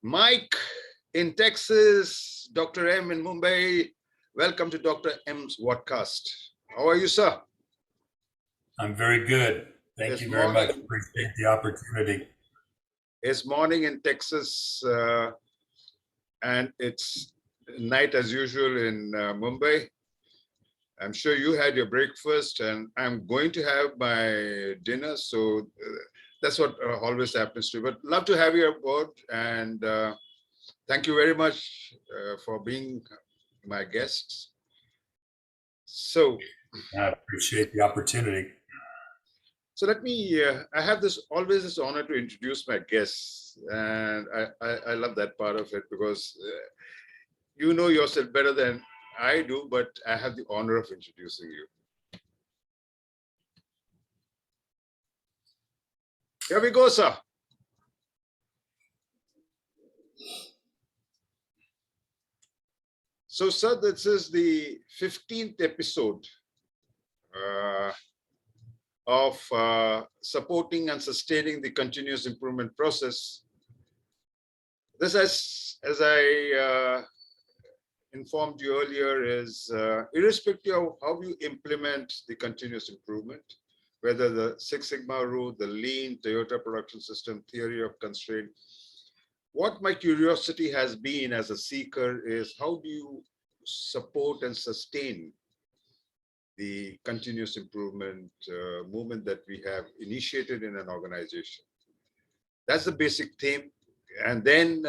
Mike in Texas, Dr. M in Mumbai. Welcome to Dr. M's Vodcast. How are you, sir? I'm very good. Thank It's you very much. morning. Appreciate the opportunity. It's morning in Texas, and it's night as usual in Mumbai. I'm sure you had your breakfast, and I'm going to have my dinner. So that's what always happens to me. But love to have you aboard, and thank you very much for being my guests. So I appreciate the opportunity. So let me, I have always this honor to introduce my guests. And I love that part of it because you know yourself better than I do, but I have the honor of introducing you. Here we go, sir. So, sir, this is the 15th episode of supporting and sustaining the continuous improvement process. This, as I informed you earlier, is irrespective of how you implement the continuous improvement, whether the Six Sigma route, the lean Toyota production system, theory of constraint. What my curiosity has been as a seeker is how do you support and sustain the continuous improvement movement that we have initiated in an organization. That's the basic theme. And then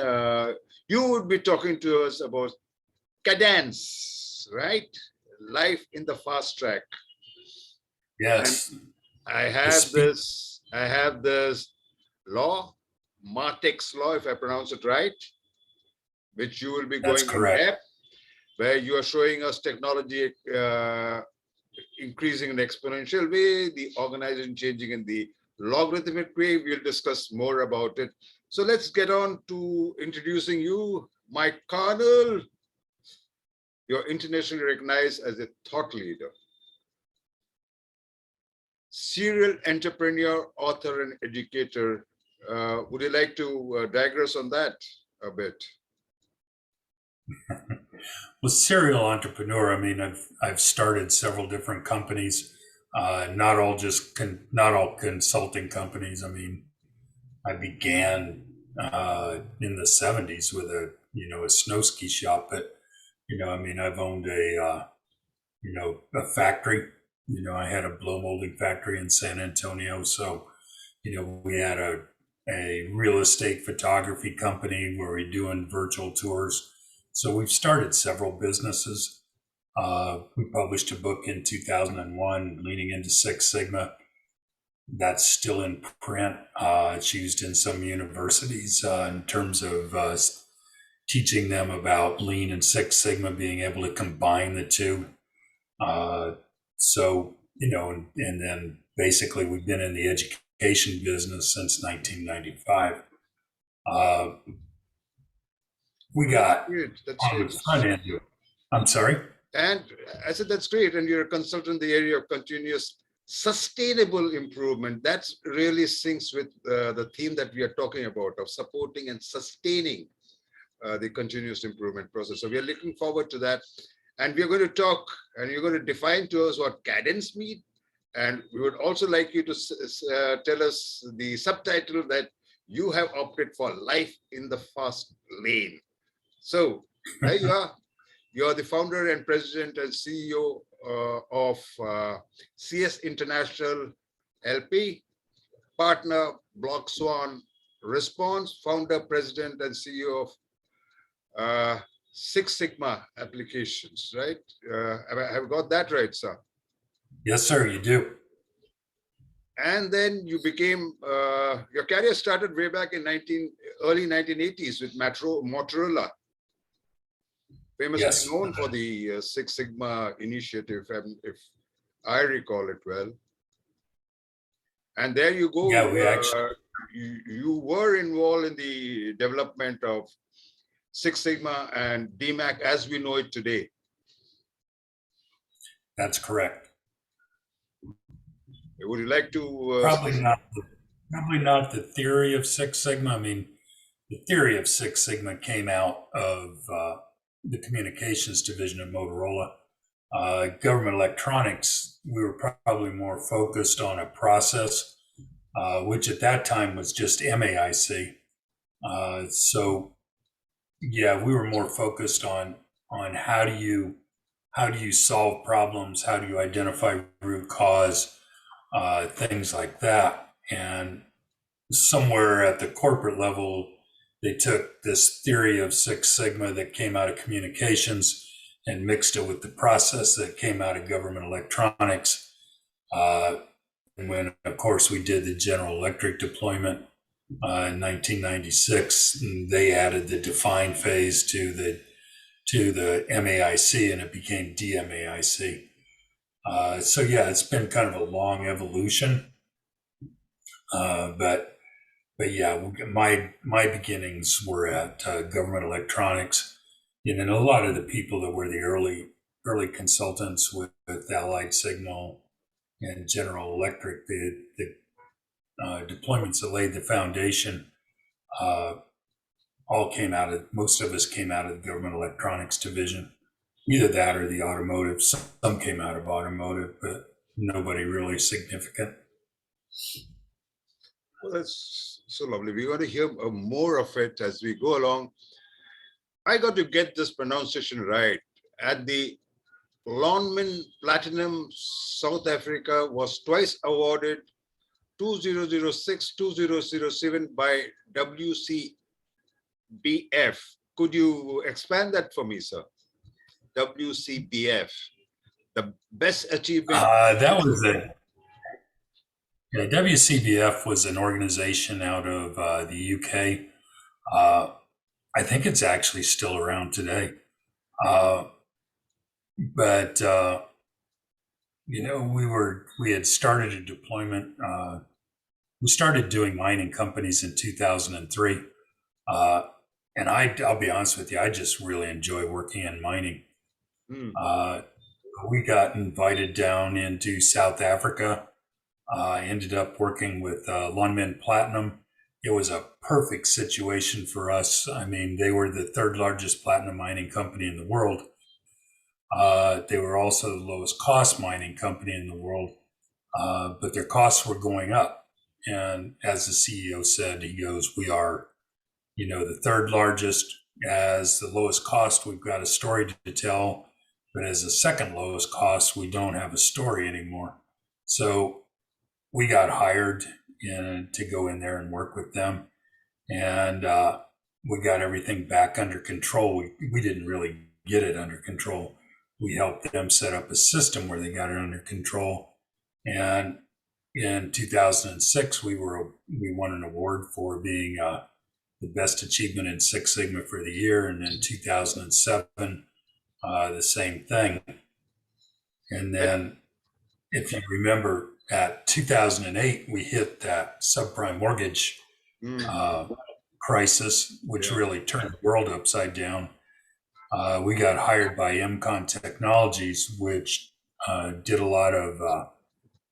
you would be talking to us about Cadence, right? Life in the fast track. Yes. And I have this law, Martek's law, if I pronounce it right, which you will be That's going in correct. depth, where you are showing us technology increasing in an exponential way, the organization changing in the logarithmic way. We'll discuss more about it. So let's get on to introducing you, Mike Carnell. You're internationally recognized as a thought leader, serial entrepreneur, author, and educator. Would you like to digress on that a bit? Well, serial entrepreneur. I mean, I've started several different companies, not all consulting companies. I mean, I began in the '70s with a snow ski shop, but I mean, I've owned a factory. I had a blow molding factory in San Antonio, so we had a real estate photography company where we're doing virtual tours. So we've started several businesses. We published a book in 2001, Leaning into Six Sigma. That's still in print. It's used in some universities in terms of teaching them about Lean and Six Sigma, being able to combine the two. And then basically we've been in the education business since 1995. We got That's on great. the front end. I'm sorry. And I said, that's great. And you're a consultant in the area of continuous sustainable improvement. That really syncs with the theme that we are talking about of supporting and sustaining the continuous improvement process. So we are looking forward to that. And we're going to talk and you're going to define to us what cadence means. And we would also like you to tell us the subtitle that you have opted for, Life in the Fast Lane. So there you are. You're the founder and president and CEO of CS International LP, partner Block Swan Response, founder, president, and CEO of Six Sigma Applications, right? Have got that right, sir? Yes, sir, you do. And then you became, your career started way back in early 1980s with Motorola, famously known for the Six Sigma initiative, if I recall it well. And there you go. Yeah, we actually. You were involved in the development of Six Sigma and DMAC as we know it today. That's correct. Would you like to? Probably not the theory of Six Sigma. I mean, the theory of Six Sigma came out of the communications division of Motorola. Government electronics, we were probably more focused on a process, which at that time was just MAIC. So yeah, we were more focused on how do you solve problems, how do you identify root cause, things like that. And somewhere at the corporate level, they took this theory of Six Sigma that came out of communications and mixed it with the process that came out of government electronics. And when, of course, we did the General Electric deployment in 1996, they added the define phase to the MAIC, and it became DMAIC. So yeah, it's been kind of a long evolution, but yeah, my beginnings were at government electronics, and a lot of the people that were the early consultants with Allied Signal and General Electric, the deployments that laid the foundation, most of us came out of the government electronics division. Either that or the automotive. Some came out of automotive, but nobody really significant. Well, that's so lovely. We're going to hear more of it as we go along. I got to get this pronunciation right. At the Lonmin Platinum, South Africa was twice awarded 2006, 2007 by WCBF. Could you expand that for me, sir? WCBF, the best achievement. That was it. Yeah, WCBF was an organization out of the UK. I think it's actually still around today. But we had started a deployment. We started doing mining companies in 2003. And I'll be honest with you, I just really enjoy working in mining. We got invited down into South Africa. I ended up working with Lonmin Platinum. It was a perfect situation for us. I mean, they were the third largest platinum mining company in the world. They were also the lowest cost mining company in the world, but their costs were going up. And as the CEO said, he goes, we are, the third largest. As the lowest cost, we've got a story to tell, but as the second lowest cost, we don't have a story anymore. So we got hired to go in there and work with them, and we got everything back under control. We didn't really get it under control. We helped them set up a system where they got it under control. And in 2006, we won an award for being the best achievement in Six Sigma for the year. And in 2007, the same thing. And then, if you remember, at 2008, we hit that subprime mortgage crisis, which really turned the world upside down. We got hired by MCon Technologies, which did a lot of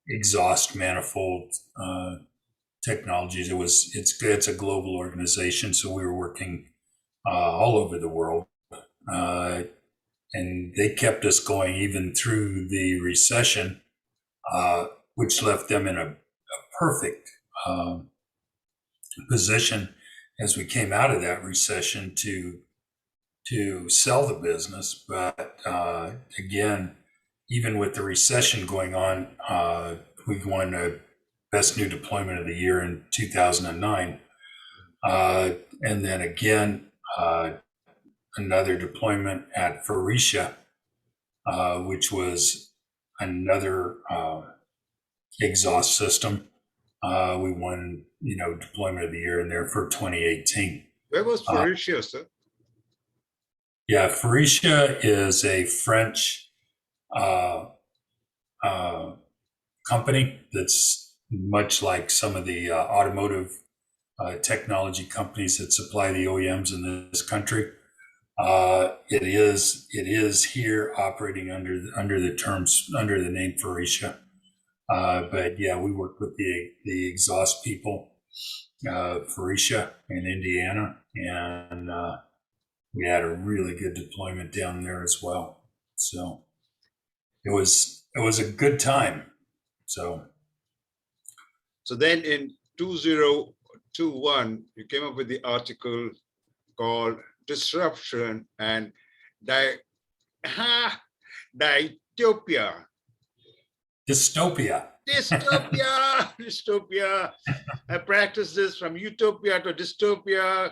exhaust manifold technologies. It's a global organization, so we were working all over the world, and they kept us going even through the recession, which left them in a perfect position as we came out of that recession to sell the business. But again, even with the recession going on, we won a best new deployment of the year in 2009. And then again, another deployment at Faurecia, which was another exhaust system. We won, deployment of the year in there for 2018. Where was Faurecia, sir? Yeah, Faurecia is a French company that's much like some of the automotive technology companies that supply the OEMs in this country. It is here operating under the name Faurecia. But yeah, we work with the exhaust people. Felicia in Indiana, and we had a really good deployment down there as well. So it was a good time. So then in 2021, you came up with the article called Disruption and Dystopia. Dystopia. Dystopia. I practiced this from utopia to dystopia.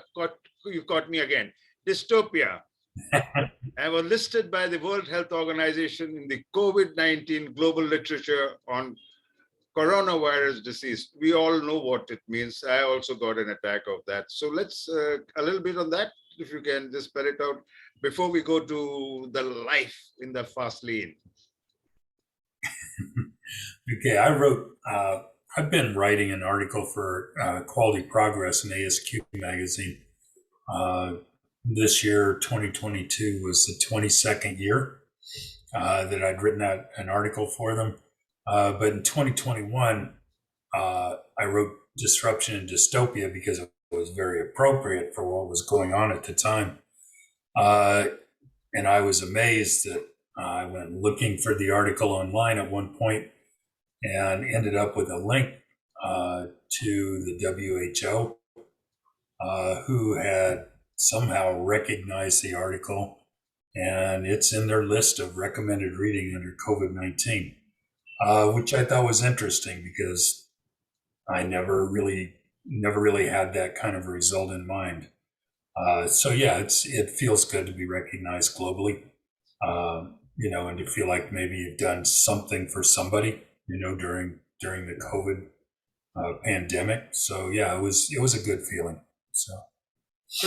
You caught me again. Dystopia. I was listed by the World Health Organization in the COVID-19 global literature on coronavirus disease. We all know what it means. I also got an attack of that. So let's a little bit on that, if you can just spell it out before we go to the life in the fast lane. Okay, I've been writing an article for Quality Progress in ASQ magazine. This year, 2022, was the 22nd year that I'd written out an article for them. But in 2021, I wrote Disruption and Dystopia because it was very appropriate for what was going on at the time. And I was amazed that I went looking for the article online at one point and ended up with a link to the WHO, who had somehow recognized the article, and it's in their list of recommended reading under COVID-19, which I thought was interesting because I never really had that kind of result in mind. So yeah, it feels good to be recognized globally, and to feel like maybe you've done something for somebody, during the COVID pandemic. So yeah, it was a good feeling. So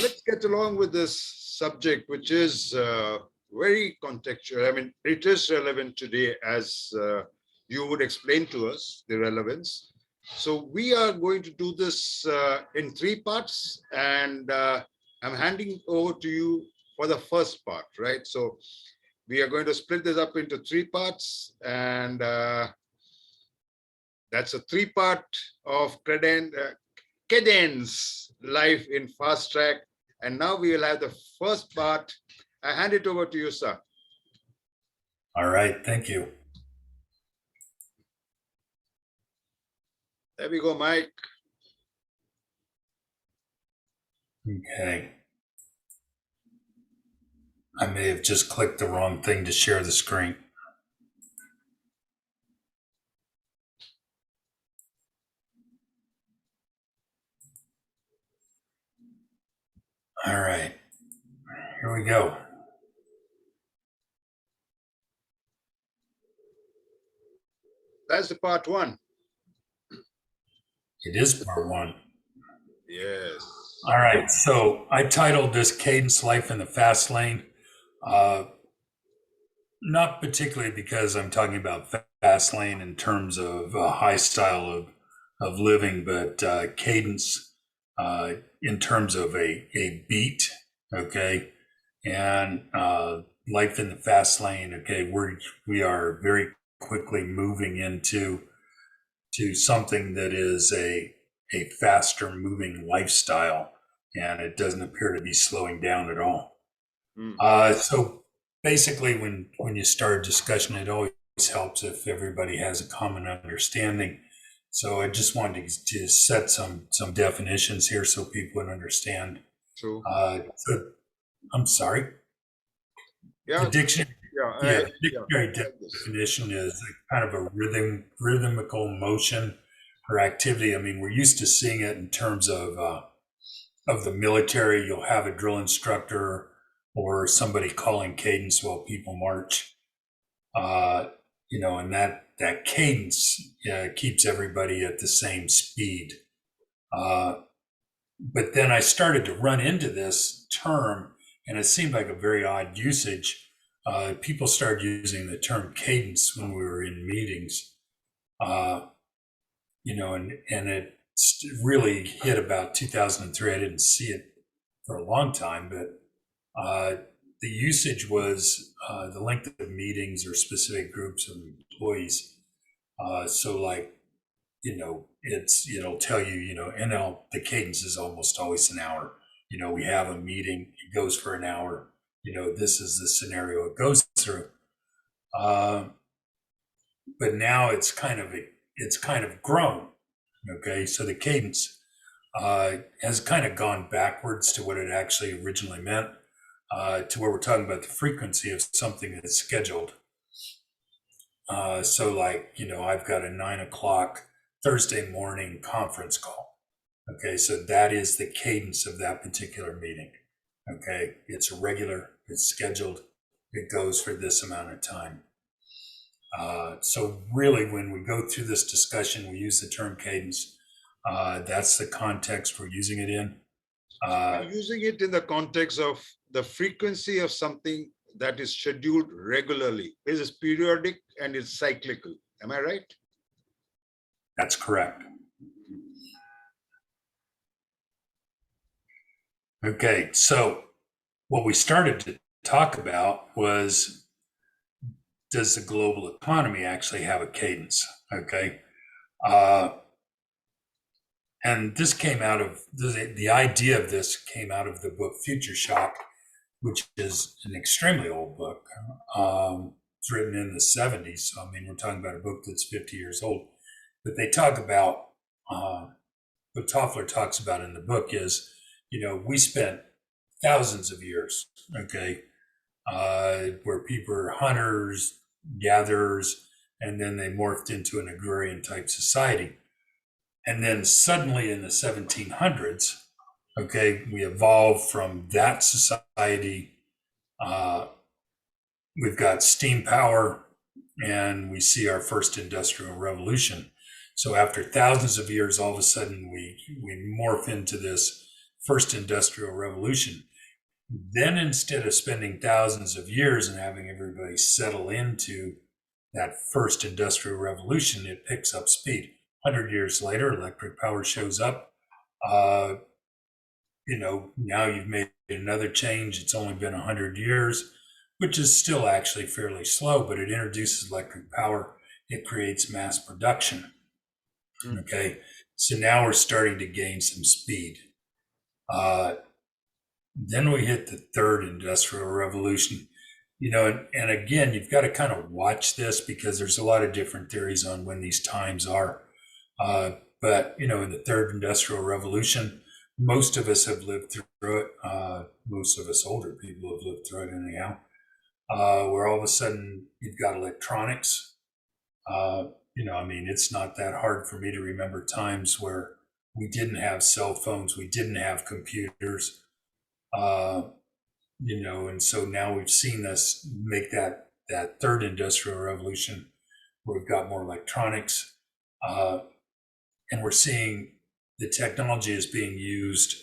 let's get along with this subject, which is very contextual. I mean, it is relevant today, as you would explain to us the relevance. So we are going to do this in 3 parts, and I'm handing over to you for the first part, right? So we are going to split this up into 3 parts, and that's a 3-part of Cadence life in fast track. And now we will have the first part. I hand it over to you, sir. All right, thank you. There we go, Mike. Okay. I may have just clicked the wrong thing to share the screen. All right, here we go. That's the part 1. It is part 1. Yes. All right, so I titled this Cadence Life in the Fast Lane. Not particularly because I'm talking about fast lane in terms of a high style of living, but cadence in terms of a beat, okay? And life in the fast lane, okay, we are very quickly moving into something that is a faster moving lifestyle, and it doesn't appear to be slowing down at all. So basically, when you start a discussion, it always helps if everybody has a common understanding. So I just wanted to set some definitions here so people would understand. True. I'm sorry. Yeah. The dictionary. The dictionary definition is kind of a rhythmical motion or activity. I mean, we're used to seeing it in terms of the military. You'll have a drill instructor or somebody calling cadence while people march, and that cadence keeps everybody at the same speed. But then I started to run into this term, and it seemed like a very odd usage. People started using the term cadence when we were in meetings, and it really hit about 2003. I didn't see it for a long time, but the usage was the length of meetings or specific groups of employees. So like, it'll tell you, the cadence is almost always an hour. We have a meeting, it goes for an hour. This is the scenario it goes through. But now it's kind of grown. Okay, so the cadence has kind of gone backwards to what it actually originally meant, to where we're talking about the frequency of something that's scheduled. So like, I've got a 9:00 Thursday morning conference call. Okay, so that is the cadence of that particular meeting. Okay, it's regular, it's scheduled, it goes for this amount of time. So really, when we go through this discussion, we use the term cadence. That's the context we're using it in. We're using it in the context of the frequency of something that is scheduled regularly. It is periodic and it's cyclical. Am I right? That's correct. Okay, so what we started to talk about was, does the global economy actually have a cadence? Okay. And this came out of, the idea of this came out of the book Future Shock, which is an extremely old book. It's written in the 70s. So, we're talking about a book that's 50 years old. But they talk about, what Toffler talks about in the book is, we spent thousands of years, okay, where people are hunters, gatherers, and then they morphed into an agrarian type society. And then suddenly in the 1700s, okay, we evolved from that society. We've got steam power, and we see our first industrial revolution. So after thousands of years, all of a sudden we morph into this first industrial revolution. Then instead of spending thousands of years and having everybody settle into that first industrial revolution, it picks up speed. 100 years later, electric power shows up. Now you've made another change. It's only been 100 years, which is still actually fairly slow, but it introduces electric power. It creates mass production. Okay, so now we're starting to gain some speed. Then we hit the third industrial revolution, and again, you've got to kind of watch this because there's a lot of different theories on when these times are. But, in the third industrial revolution, most of us have lived through it. Most of us older people have lived through it anyhow, where all of a sudden you've got electronics. It's not that hard for me to remember times where we didn't have cell phones, we didn't have computers, and so now we've seen us make that third industrial revolution where we've got more electronics, and we're seeing the technology is being used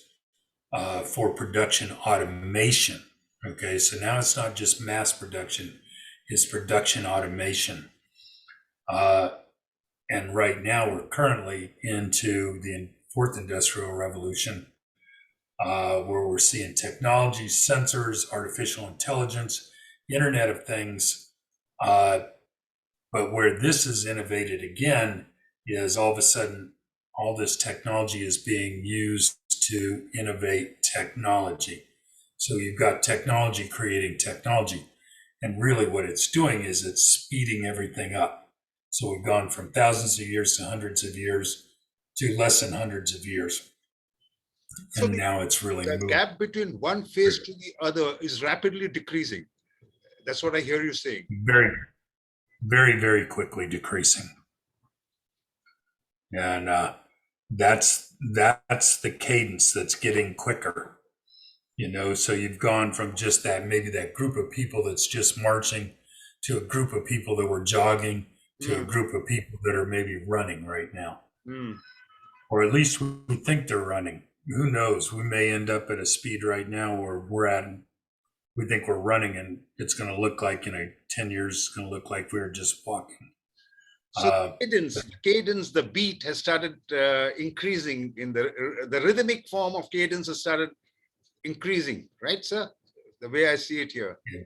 for production automation. Okay, so now it's not just mass production, it's production automation. And right now we're currently into the fourth industrial revolution, where we're seeing technology, sensors, artificial intelligence, Internet of Things. But where this is innovated again is all of a sudden all this technology is being used to innovate technology. So you've got technology creating technology. And really what it's doing is it's speeding everything up. So we've gone from thousands of years to hundreds of years to less than hundreds of years. And so now it's really the gap between one phase to the other is rapidly decreasing. That's what I hear you saying. Very, very, very quickly decreasing. And that's the cadence that's getting quicker. So you've gone from just maybe that group of people that's just marching to a group of people that were jogging to a group of people that are maybe running right now. Or at least we think they're running. Who knows? We may end up at a speed right now where we think we're running, and it's going to look like 10 years, it's going to look like we were just walking. So cadence, the beat has started increasing in the rhythmic form of cadence has started increasing, right, sir? The way I see it here. Yeah,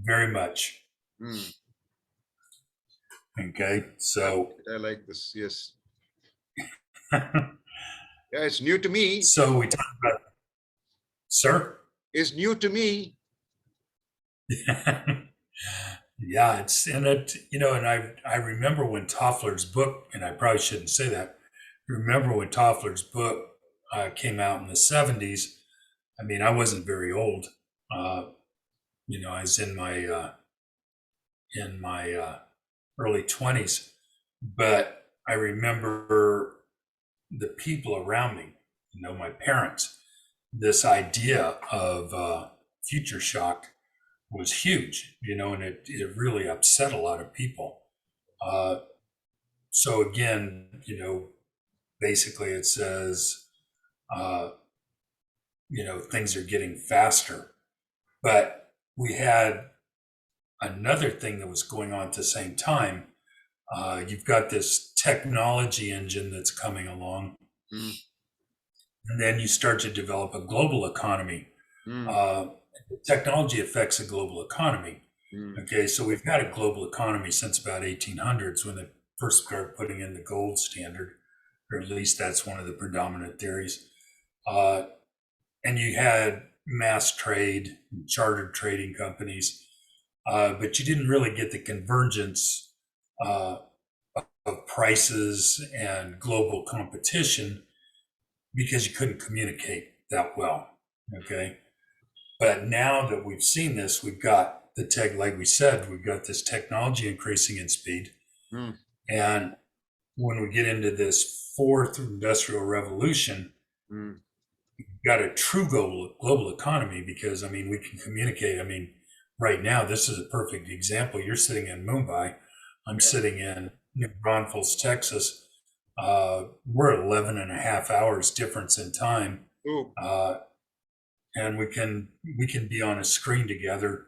very much. Okay, so I like this. Yes. Yeah, it's new to me. So we talked about, sir? It's new to me. Yeah, and I remember when Toffler's book, and I probably shouldn't say that. Remember when Toffler's book came out in the 70s? I mean, I wasn't very old. Uh, I was in my early 20s, but I remember the people around me, my parents, this idea of future shock was huge, and it really upset a lot of people. Uh, so again, basically it says, uh, things are getting faster. But we had another thing that was going on at the same time. You've got this technology engine that's coming along, Mm, and then you start to develop a global economy. mm, Uh, Technology affects a global economy. mm. Okay, so we've had a global economy since about 1800s when they first started putting in the gold standard, or at least that's one of the predominant theories. Uh, and you had mass trade, chartered trading companies, but you didn't really get the convergence uh, of prices and global competition because you couldn't communicate that well. Okay. But now that we've seen this, we've got the tech, like we said, we've got this technology increasing in speed. Mm. And when we get into this fourth industrial revolution, Mm. we've got a true global economy because, I mean, we can communicate. I mean, right now, this is a perfect example. You're sitting in Mumbai. I'm sitting in New Braunfels, Texas. We're 11 and a half hours difference in time. Ooh, And we can be on a screen together,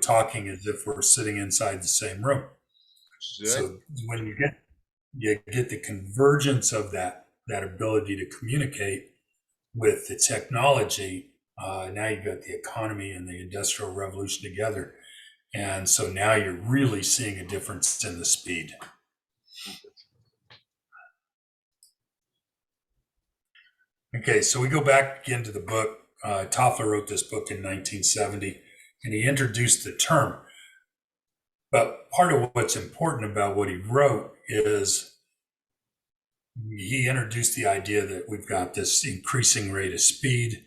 talking as if we're sitting inside the same room. that, So when you get the convergence of that ability to communicate with the technology, now you've got the economy and the industrial revolution together, and so now you're really seeing a difference in the speed. Okay, so we go back again to the book. Toffler wrote this book in 1970, and he introduced the term. But part of what's important about what he wrote is he introduced the idea that we've got this increasing rate of speed,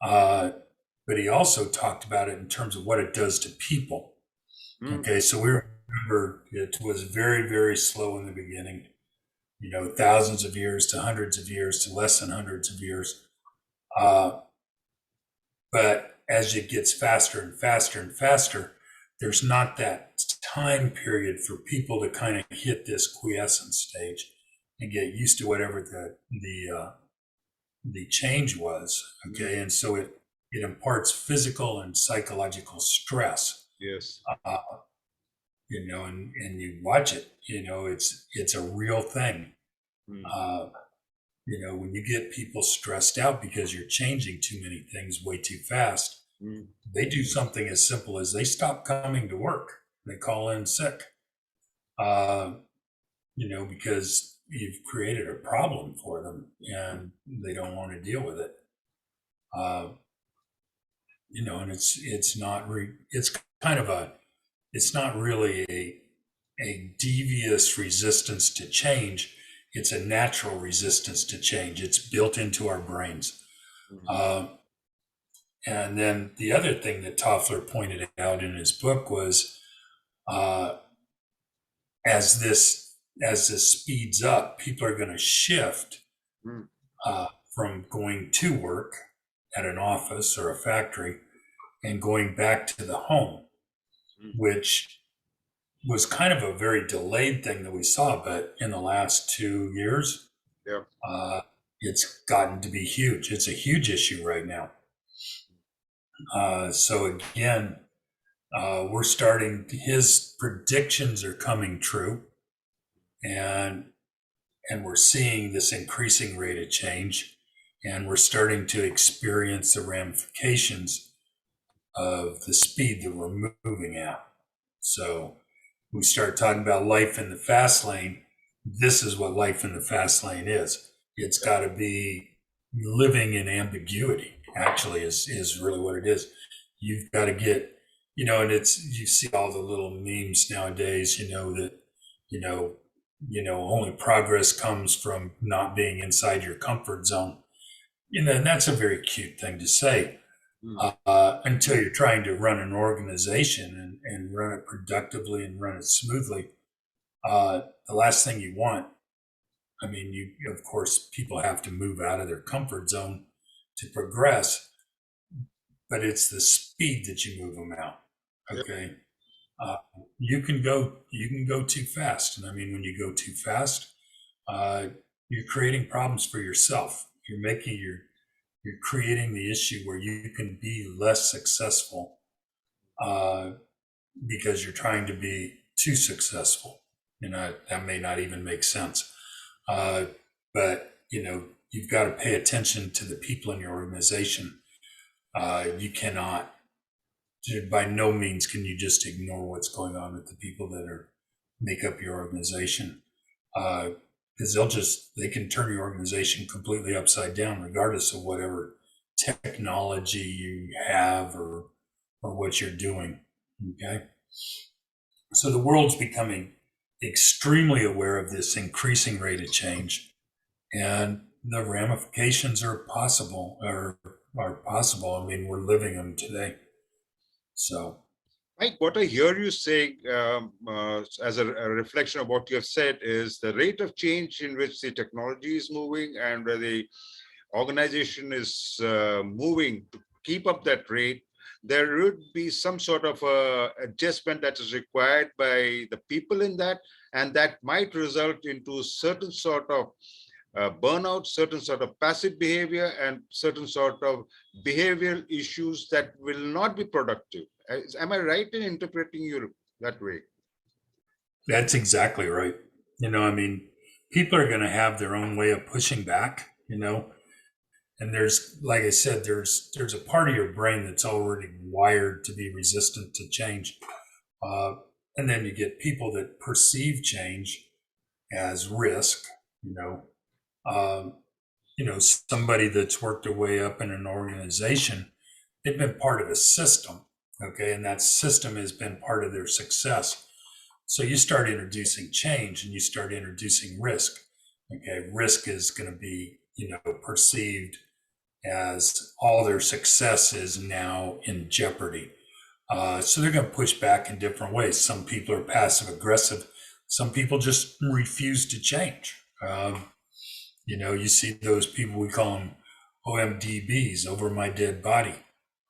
but he also talked about it in terms of what it does to people. mm, Okay, so we remember it was very, very slow in the beginning, thousands of years to hundreds of years to less than hundreds of years. Uh, but as it gets faster and faster and faster, there's not that time period for people to kind of hit this quiescence stage and get used to whatever the change was. Okay, and so it imparts physical and psychological stress. yes. Uh, and you watch it. It's a real thing. Mm, Uh, when you get people stressed out because you're changing too many things way too fast, mm, they do something as simple as they stop coming to work. They call in sick, uh, because you've created a problem for them and they don't want to deal with it. Uh, and it's kind of it's not really a devious resistance to change. It's a natural resistance to change. It's built into our brains. mm, Uh, and then the other thing that Toffler pointed out in his book was uh, as this speeds up, people are going to shift mm, from going to work at an office or a factory and going back to the home, mm. which was kind of a very delayed thing that we saw, but in the last 2 years, Yeah. it's gotten to be huge. It's a huge issue right now. So again, we're starting. His predictions are coming true, and we're seeing this increasing rate of change, and we're starting to experience the ramifications of the speed that we're moving at. So we start talking about life in the fast lane. This is what life in the fast lane is. It's got to be living in ambiguity, actually, is really what it is. You've got to get, and it's, you see all the little memes nowadays, that, you know, only progress comes from not being inside your comfort zone. And that's a very cute thing to say, until you're trying to run an organization and run it productively and run it smoothly. The last thing you want, I mean, of course, people have to move out of their comfort zone to progress, but it's the speed that you move them out. Okay. You can go too fast. And I mean, when you go too fast, you're creating problems for yourself. You're creating the issue where you can be less successful, because you're trying to be too successful. That may not even make sense. But you've got to pay attention to the people in your organization. You cannot, by no means can you just ignore what's going on with the people that make up your organization. Because they can turn your organization completely upside down, regardless of whatever technology you have or what you're doing. Okay. So the world's becoming extremely aware of this increasing rate of change, and the ramifications are possible. I mean, we're living them today. So, Mike, what I hear you saying, as a reflection of what you have said, is the rate of change in which the technology is moving and where the organization is moving to keep up that rate. There would be some sort of adjustment that is required by the people in that, and that might result into certain sort of burnout, certain sort of passive behavior, and certain sort of behavioral issues that will not be productive. Am I right in interpreting you that way? that's exactly right. I mean, people are going to have their own way of pushing back, and there's, like I said, there's a part of your brain that's already wired to be resistant to change. And then you get people that perceive change as risk, you know, um, somebody that's worked their way up in an organization, they've been part of a system. Okay. And that system has been part of their success. So you start introducing change and you start introducing risk. Okay. Risk is going to be, perceived as all their success is now in jeopardy. So they're going to push back in different ways. Some people are passive aggressive. Some people just refuse to change. You see those people, we call them OMDBs, over my dead body.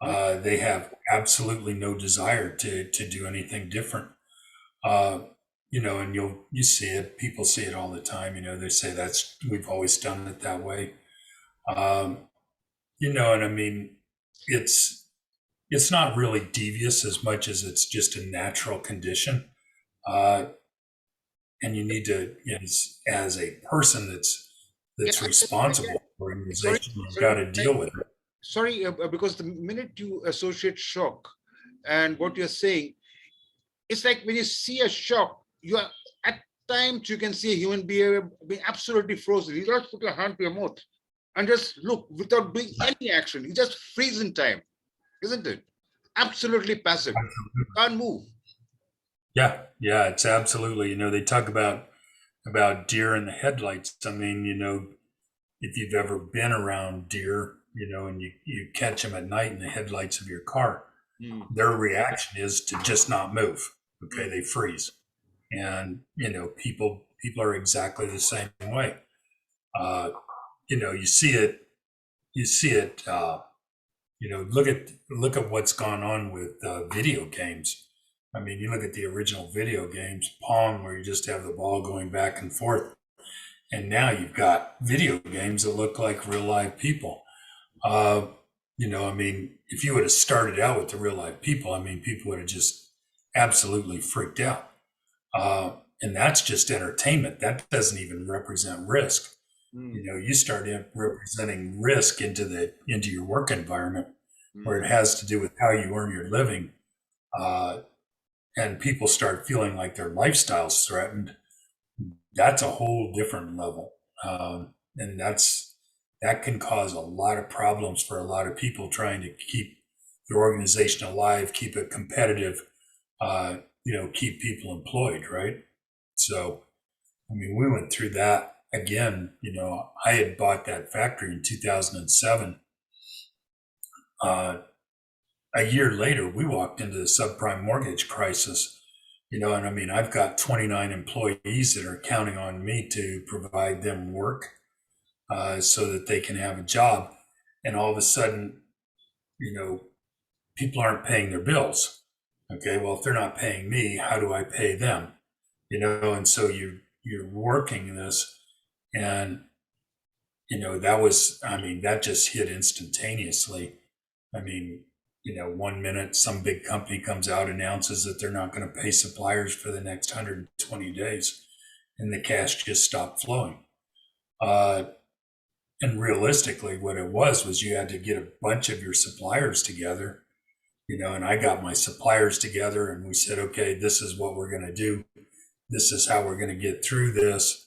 They have absolutely no desire to do anything different. And you see it, people see it all the time. They say we've always done it that way. And I mean, it's not really devious as much as it's just a natural condition. And you need to, as a person that's responsible for an organization, you've got to deal with it. Sorry, because the minute you associate shock and what you're saying, it's like when you see a shock, you are at times you can see a human being being absolutely frozen. You just put your hand to your mouth and just look without doing any action. You just freeze in time, isn't it? Absolutely passive. Can't move. Yeah, it's absolutely. They talk about deer in the headlights. I mean, if you've ever been around deer, and you catch them at night in the headlights of your car, their reaction is to just not move. Okay, they freeze, and people are exactly the same way. You see it. Look at what's gone on with video games. I mean, you look at the original video games, Pong, where you just have the ball going back and forth. And now you've got video games that look like real live people. I mean, if you would have started out with the real live people, I mean, people would have just absolutely freaked out. And that's just entertainment. That doesn't even represent risk. You start representing risk into your work environment, where it has to do with how you earn your living. And people start feeling like their lifestyle's threatened. That's a whole different level. and that can cause a lot of problems for a lot of people trying to keep their organization alive, keep it competitive, keep people employed, right? So, I mean, we went through that again. I had bought that factory in 2007. A year later, we walked into the subprime mortgage crisis, and I mean, I've got 29 employees that are counting on me to provide them work so that they can have a job. And all of a sudden, people aren't paying their bills. Okay, well, if they're not paying me, how do I pay them? And so you're working this, and that just hit instantaneously. I mean, 1 minute some big company comes out, announces that they're not going to pay suppliers for the next 120 days, and the cash just stopped flowing. And realistically, what it was you had to get a bunch of your suppliers together, and I got my suppliers together, and we said, okay, this is what we're going to do. This is how we're going to get through this.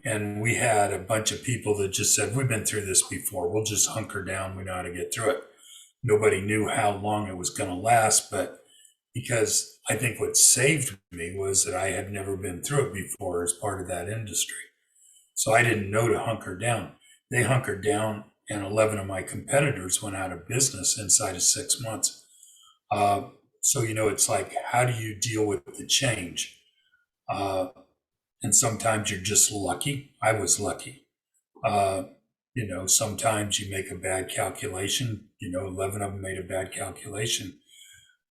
And we had a bunch of people that just said, we've been through this before. We'll just hunker down. We know how to get through it. Nobody knew how long it was going to last, but because I think what saved me was that I had never been through it before as part of that industry. So I didn't know to hunker down. They hunkered down, and 11 of my competitors went out of business inside of 6 months. So, it's like, how do you deal with the change? And sometimes you're just lucky. I was lucky. Sometimes you make a bad calculation. 11 of them made a bad calculation.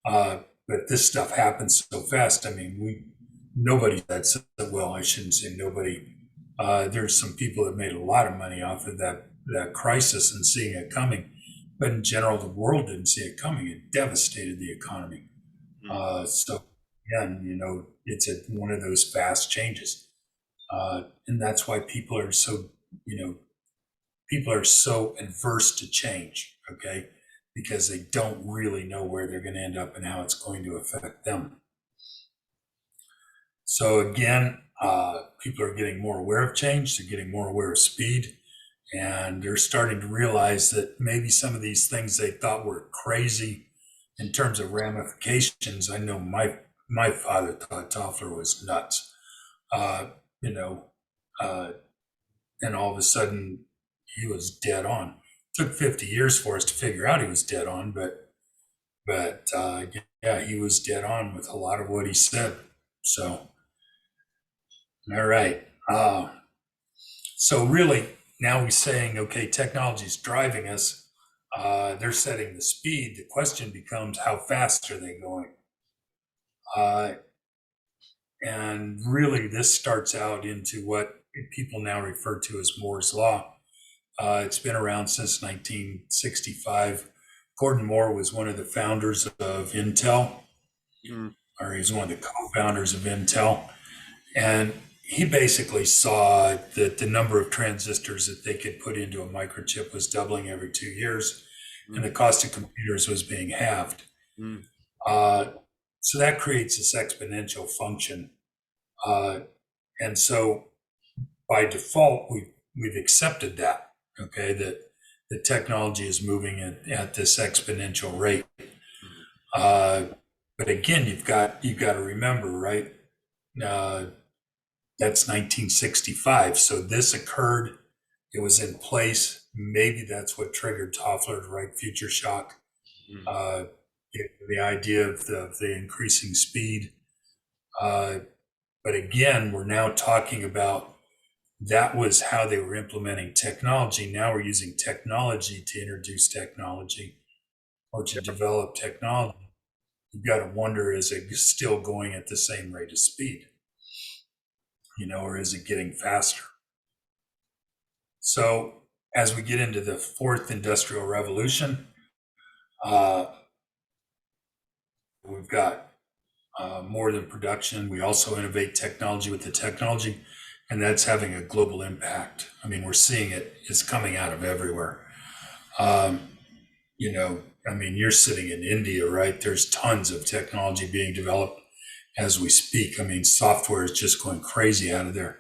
But this stuff happens so fast. I mean, nobody that said, well, I shouldn't say nobody. There's some people that made a lot of money off of that crisis and seeing it coming. But in general, the world didn't see it coming. It devastated the economy. So again, it's one of those fast changes. And that's why people are so adverse to change, okay? Because they don't really know where they're going to end up and how it's going to affect them. So again, people are getting more aware of change. They're getting more aware of speed. And they're starting to realize that maybe some of these things they thought were crazy in terms of ramifications. I know my father thought Toffler was nuts, and all of a sudden he was dead on. It took 50 years for us to figure out he was dead on, but he was dead on with a lot of what he said. So, all right. So really, now we're saying, okay, technology is driving us. They're setting the speed. The question becomes, how fast are they going? And really, this starts out into what people now refer to as Moore's Law. It's been around since 1965. Gordon Moore was one of the founders of Intel, or he's one of the co-founders of Intel. And he basically saw that the number of transistors that they could put into a microchip was doubling every 2 years, and the cost of computers was being halved. So that creates this exponential function. And so by default, we've accepted that, okay, that the technology is moving at this exponential rate. But again, you've got to remember, right? That's 1965. So this occurred, it was in place. Maybe that's what triggered Toffler to write Future Shock. The idea of the increasing speed. But again, we're now talking about that was how they were implementing technology. Now we're using technology to introduce technology or to develop technology. You've got to wonder, is it still going at the same rate of speed? Or is it getting faster? So as we get into the fourth industrial revolution, we've got more than production. We also innovate technology with the technology, and that's having a global impact. I mean, we're seeing it's coming out of everywhere. You're sitting in India, right? There's tons of technology being developed as we speak. I mean, software is just going crazy out of there.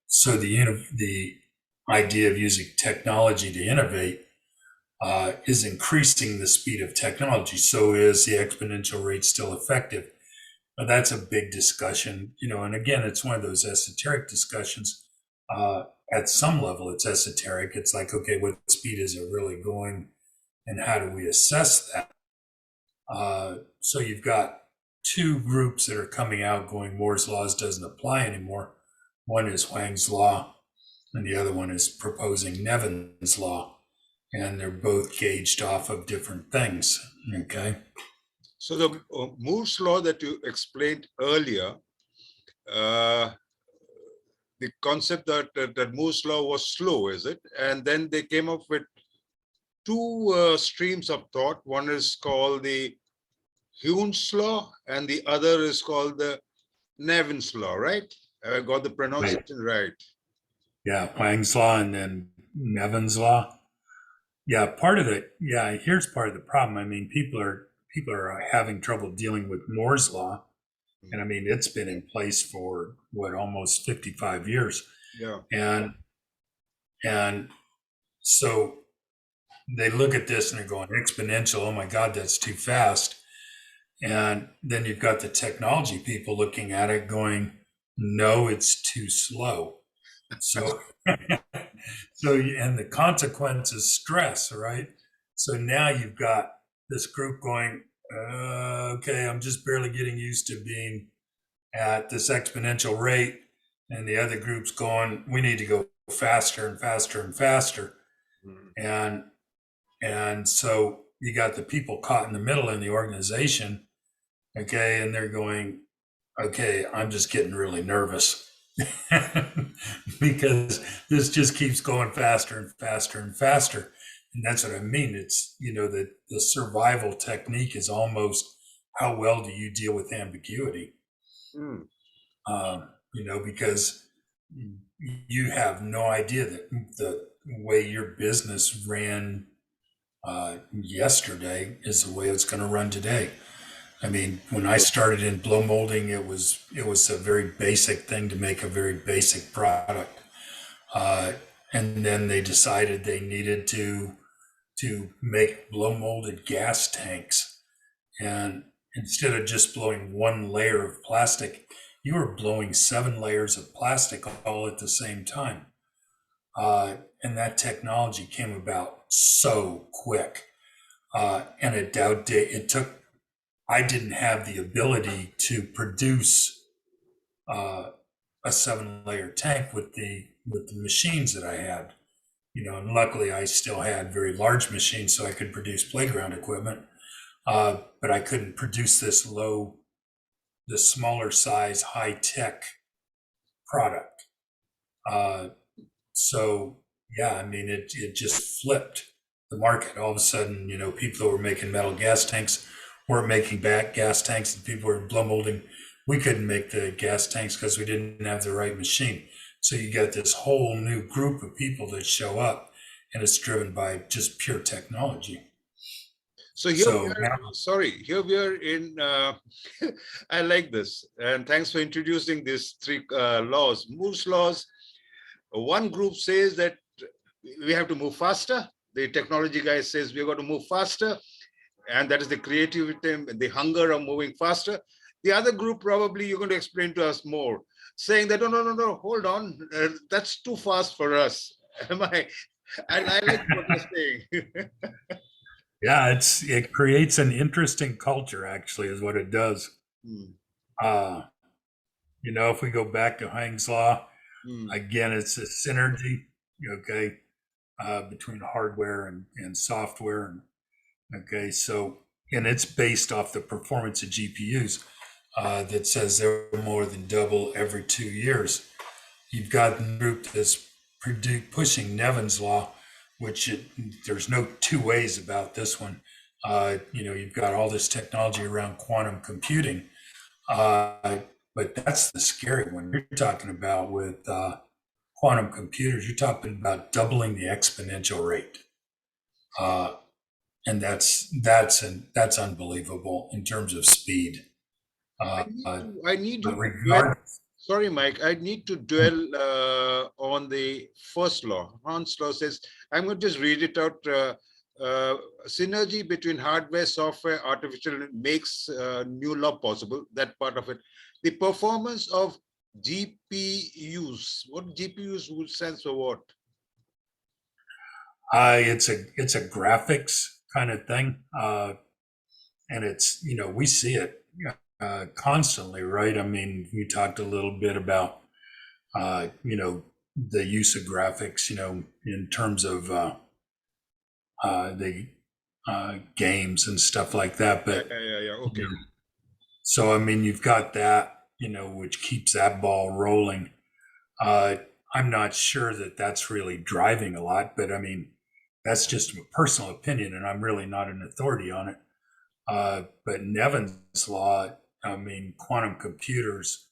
so the idea of using technology to innovate is increasing the speed of technology. So is the exponential rate still effective? But that's a big discussion, and again, it's one of those esoteric discussions. At some level, it's esoteric. It's like, okay, what speed is it really going, and how do we assess that? So you've got two groups that are coming out going, Moore's laws doesn't apply anymore. One is Huang's law, and the other one is proposing Nevin's law, and they're both gauged off of different things. Okay. So the Moore's law that you explained earlier, the concept that Moore's law was slow, is it? And then they came up with two streams of thought. One is called the Hume's law, and the other is called the Nevin's law, right? I got the pronunciation right. Yeah, Huang's law and then Nevin's law. Yeah, here's part of the problem. I mean, people are having trouble dealing with Moore's law. And I mean, it's been in place for almost 55 years. Yeah. And so they look at this and they're going exponential. Oh my God, that's too fast. And then you've got the technology people looking at it going, no, it's too slow. So, and the consequence is stress, right? So now you've got this group going, okay, I'm just barely getting used to being at this exponential rate. And the other group's going, we need to go faster and faster and faster. Mm-hmm. And so you got the people caught in the middle in the organization, okay, and they're going, okay, I'm just getting really nervous because this just keeps going faster and faster and faster. And that's what I mean. It's, the survival technique is almost how well do you deal with ambiguity? Because you have no idea that the way your business ran yesterday is the way it's going to run today. I mean, when I started in blow molding, it was a very basic thing to make a very basic product. And then they decided they needed to make blow molded gas tanks. And instead of just blowing one layer of plastic, you were blowing 7 layers of plastic all at the same time. And that technology came about so quick. And I didn't have the ability to produce a 7-layer tank with the machines that I had. And luckily I still had very large machines so I could produce playground equipment. But I couldn't produce the smaller size, high tech product. So yeah, I mean, it just flipped the market. All of a sudden, people who were making metal gas tanks weren't making back gas tanks, and people were blow molding. We couldn't make the gas tanks because we didn't have the right machine. So you got this whole new group of people that show up, and it's driven by just pure technology. So here we are in, I like this. And thanks for introducing these 3 laws. Moore's laws, one group says that we have to move faster. The technology guy says we're going to move faster. And that is the creativity, the hunger of moving faster. The other group, probably you're going to explain to us more, saying that, no, hold on. That's too fast for us. I like what you're saying. Yeah, it creates an interesting culture, actually, is what it does. If we go back to Huang's law, again, it's a synergy, okay, between hardware and software. Okay, so, and it's based off the performance of GPUs that says they're more than double every 2 years. You've got a group that's pushing Nevin's law, which there's no two ways about this one. You've got all this technology around quantum computing, but that's the scary one. You're talking about with quantum computers, you're talking about doubling the exponential rate. And that's unbelievable in terms of speed. I need to Sorry, Mike, I need to dwell on the first law. Hans' law says, I'm going to just read it out. Synergy between hardware, software, artificial makes new law possible. That part of it. The performance of GPUs. What GPUs would stand for what? It's a graphics kind of thing, and it's we see it constantly, right? I mean, we talked a little bit about the use of graphics, in terms of the games and stuff like that. Yeah, But yeah, yeah, yeah. you Okay. know, so I mean, you've got that, which keeps that ball rolling. Uh, I'm not sure that that's really driving a lot, but I mean, that's just a personal opinion, and I'm really not an authority on it. But Nevin's law, I mean, quantum computers,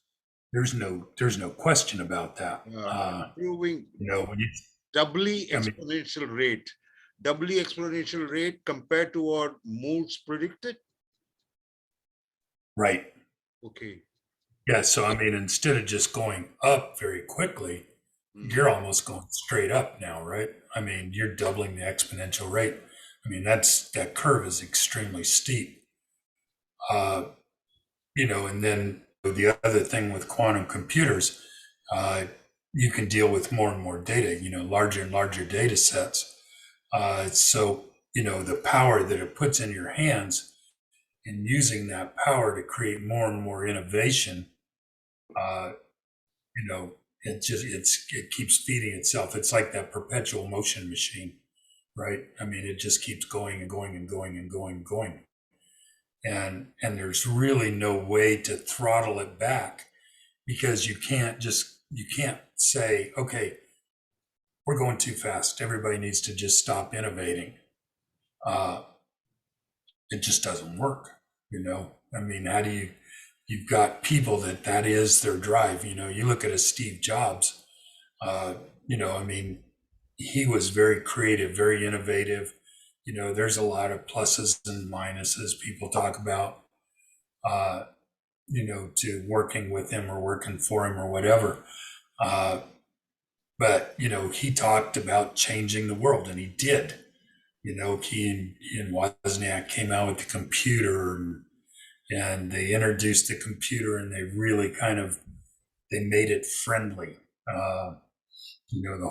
there's no question about that. Improving When you, doubly I mean, exponential rate. Doubly exponential rate compared to what Moore's predicted. right. Okay. Yeah. So, I mean, instead of just going up very quickly, Hmm. you're almost going straight up now, right? I mean, you're doubling the exponential rate. I mean, that curve is extremely steep. Uh, and then the other thing with quantum computers, uh, you can deal with more and more data, larger and larger data sets. So, the power that it puts in your hands and using that power to create more and more innovation, uh, you know, it keeps feeding itself. It's like that perpetual motion machine, right? I mean, it just keeps going and going and going and going and going. And there's really no way to throttle it back because you can't say, okay, we're going too fast. Everybody needs to just stop innovating. Uh, it just doesn't work. I mean, how do you've got people that is their drive. You look at a Steve Jobs, uh, I mean, he was very creative, very innovative. There's a lot of pluses and minuses people talk about, uh, to working with him or working for him or whatever. Uh, but he talked about changing the world, and he did. He and Wozniak came out with the computer, and they introduced the computer, and they really they made it friendly. Uh, the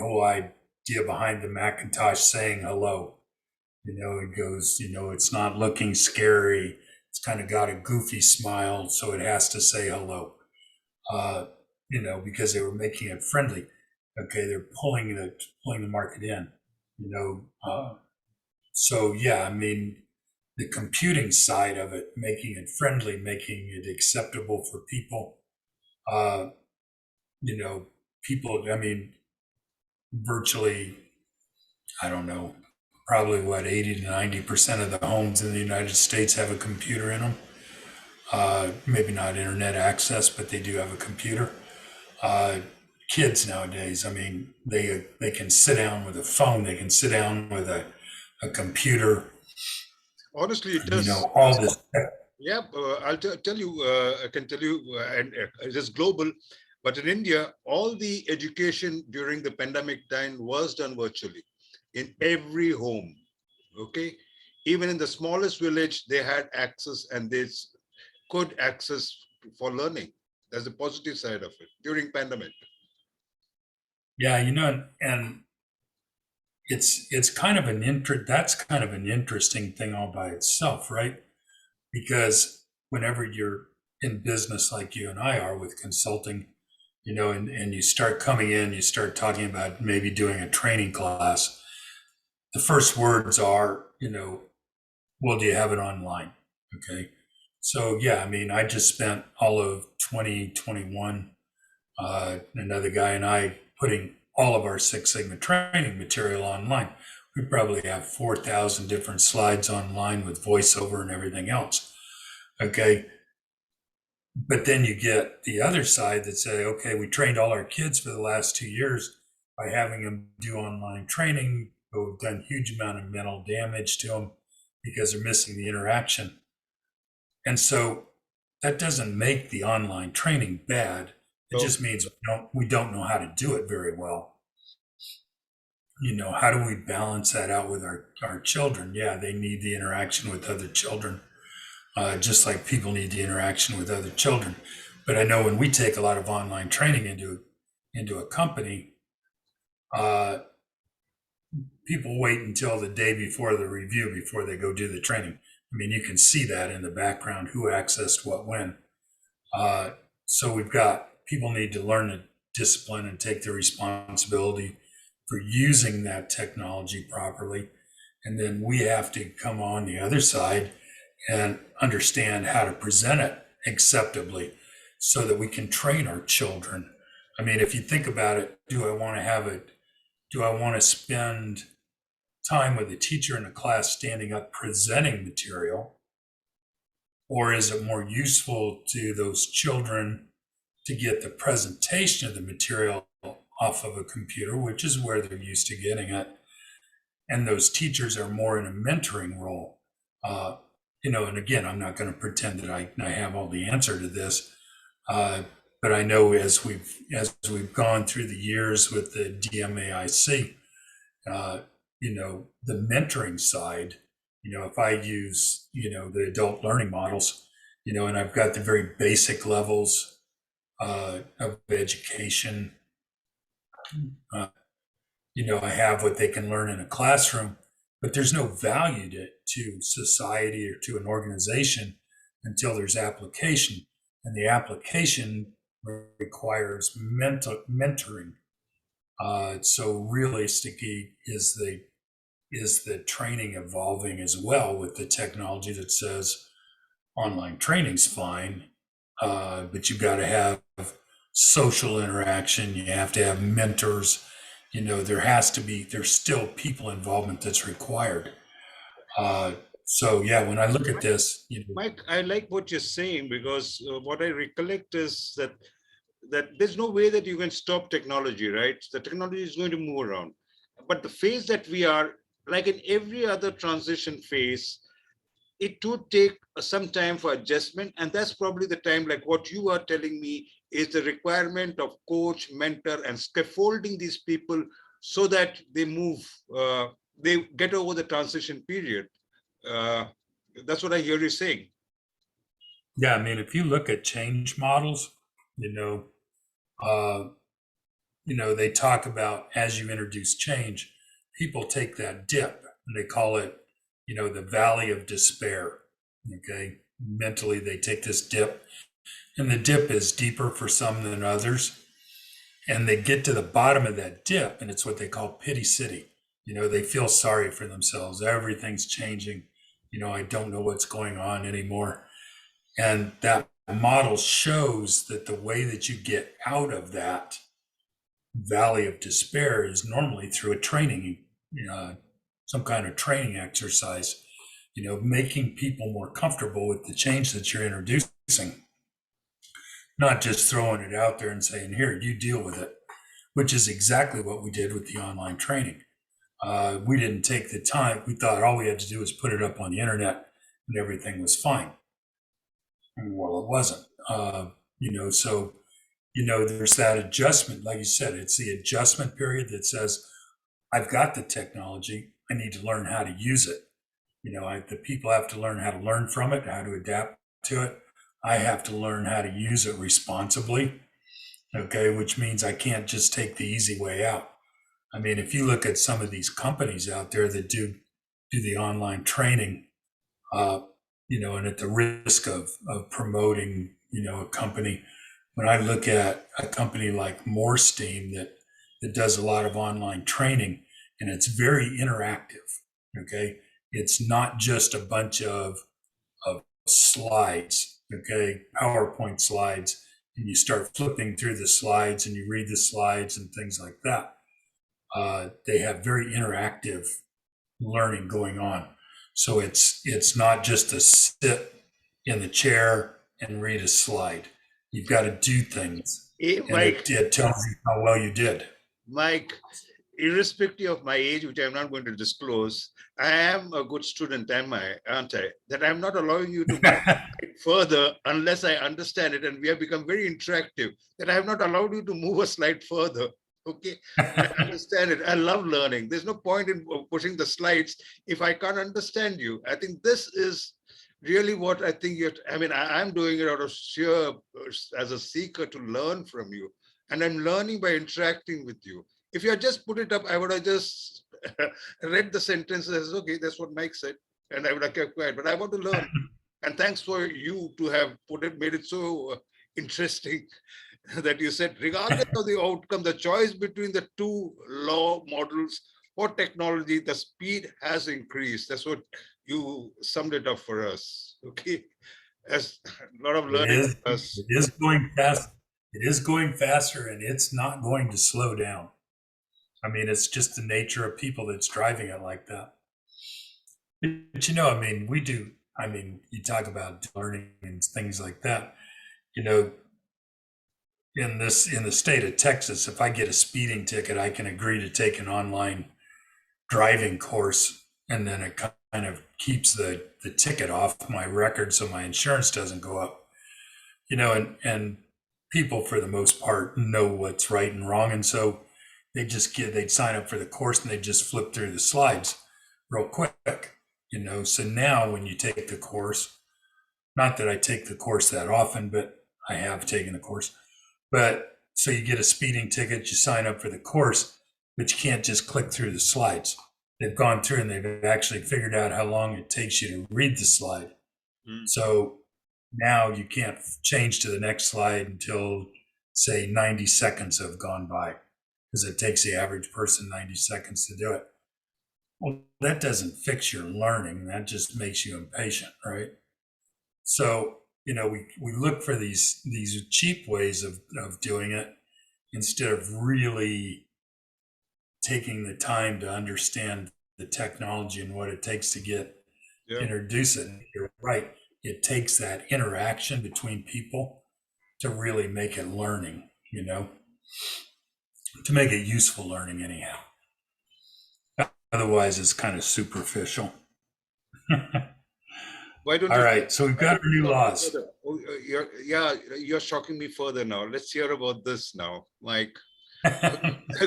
whole idea behind the Macintosh saying hello. It goes. It's not looking scary. It's kind of got a goofy smile, so it has to say hello. Uh, because they were making it friendly. Okay, they're pulling the market in. You know, uh, so yeah, I mean, the computing side of it, making it friendly, making it acceptable for people. Uh, you know, people. I mean, virtually, I don't know, probably what 80 to 90% of the homes in the United States have a computer in them. Maybe not internet access, but they do have a computer. Uh, Kids nowadays, I mean, they can sit down with a phone, they can sit down with a computer, Honestly, it and does. all this. Yeah, tell you, I can tell you, and it is global, but in India, all the education during the pandemic time was done virtually in every home. Okay. Even in the smallest village, they had access and they could access for learning. That's the positive side of it during pandemic. Yeah, and it's kind of that's kind of an interesting thing all by itself, right? Because whenever you're in business like you and I are with consulting, and you start coming in, you start talking about maybe doing a training class. The first words are, well, do you have it online? Okay. So, yeah, I mean, I just spent all of 2021, another guy and I putting all of our Six Sigma training material online. We probably have 4,000 different slides online with voiceover and everything else. Okay. But then you get the other side that say, okay, we trained all our kids for the last 2 years by having them do online training, but we've done huge amount of mental damage to them because they're missing the interaction. And so that doesn't make the online training bad. It So just means we don't know how to do it very well. How do we balance that out with our children? Yeah, they need the interaction with other children, just like people need the interaction with other children. But I know when we take a lot of online training into a company, uh, people wait until the day before the review before they go do the training. I mean, you can see that in the background, who accessed what when. Uh, so we've got people need to learn the discipline and take the responsibility for using that technology properly. And then we have to come on the other side and understand how to present it acceptably so that we can train our children. I mean, if you think about it, do I want to spend time with a teacher in a class standing up presenting material? Or is it more useful to those children to get the presentation of the material off of a computer, which is where they're used to getting it? And those teachers are more in a mentoring role. And again, I'm not going to pretend that I have all the answer to this. But I know as we've gone through the years with the DMAIC, the mentoring side, if I use, the adult learning models, and I've got the very basic levels of education, I have what they can learn in a classroom, but there's no value to society or to an organization until there's application. And the application requires mentoring. So realistically, is the training evolving as well with the technology that says online training's fine, but you've got to have social interaction. You have to have mentors. There's still people involvement that's required. So yeah, when I look at this, Mike, I like what you're saying, because what I recollect is that there's no way that you can stop technology, right? The technology is going to move around. But the phase that we are, like in every other transition phase, it would take some time for adjustment. And that's probably the time, like what you are telling me, is the requirement of coach, mentor, and scaffolding these people so that they move, they get over the transition period. Uh, that's what I hear you saying. yeah, I mean, if you look at change models, you know, uh, they talk about as you introduce change, people take that dip and they call it, the valley of despair. Okay. Mentally, they take this dip, and the dip is deeper for some than others. And they get to the bottom of that dip, and it's what they call pity city. They feel sorry for themselves. Everything's changing. I don't know what's going on anymore. And that model shows that the way that you get out of that valley of despair is normally through a training, some kind of training exercise, making people more comfortable with the change that you're introducing, not just throwing it out there and saying, here, you deal with it, which is exactly what we did with the online training. We didn't take the time. We thought all we had to do was put it up on the internet and everything was fine. Well, it wasn't. So there's that adjustment. Like you said, it's the adjustment period that says, I've got the technology. I need to learn how to use it. The people have to learn how to learn from it, how to adapt to it. I have to learn how to use it responsibly. Okay, which means I can't just take the easy way out. I mean, if you look at some of these companies out there that do the online training, and at the risk of promoting, a company, when I look at a company like More Steam that does a lot of online training, and it's very interactive. Okay, it's not just a bunch of slides. Okay, PowerPoint slides, and you start flipping through the slides and you read the slides and things like that. They have very interactive learning going on. So it's not just to sit in the chair and read a slide. You've got to do things, Hey, and Mike, it tells you how well you did. Mike, irrespective of my age, which I'm not going to disclose, I am a good student, aren't I? That I'm not allowing you to move further unless I understand it. And we have become very interactive, that I have not allowed you to move a slide further. Okay, I understand it. I love learning. There's no point in pushing the slides if I can't understand you. I think this is really what I think I'm doing it out of sheer as a seeker to learn from you. And I'm learning by interacting with you. If you had just put it up, I would have just read the sentences. Okay, that's what Mike said. And I would have kept quiet. But I want to learn. And thanks for you to have made it so interesting that you said, regardless of the outcome, the choice between the two law models or technology, the speed has increased. That's what you summed it up for us. Okay. As a lot of learning. It is going fast. It is going faster, and it's not going to slow down. I mean, it's just the nature of people that's driving it like that. But we do. I mean, you talk about learning and things like that. In the state of Texas, if I get a speeding ticket, I can agree to take an online driving course, and then it kind of keeps the ticket off my record so my insurance doesn't go up. And people for the most part know what's right and wrong, and so they'd sign up for the course and they'd just flip through the slides real quick. So now when you take the course, not that I take the course that often, but I have taken the course. But so you get a speeding ticket, you sign up for the course, but you can't just click through the slides. They've gone through and they've actually figured out how long it takes you to read the slide. So now you can't change to the next slide until, say, 90 seconds have gone by, because it takes the average person 90 seconds to do it. Well, that doesn't fix your learning. That just makes you impatient, right? So, we look for these cheap ways of doing it instead of really taking the time to understand the technology and what it takes to introduce it. And you're right. It takes that interaction between people to really make it learning, to make it useful learning anyhow. Otherwise, it's kind of superficial. Why don't All right, so we've got our new laws. You're shocking me further now. Let's hear about this now. Like,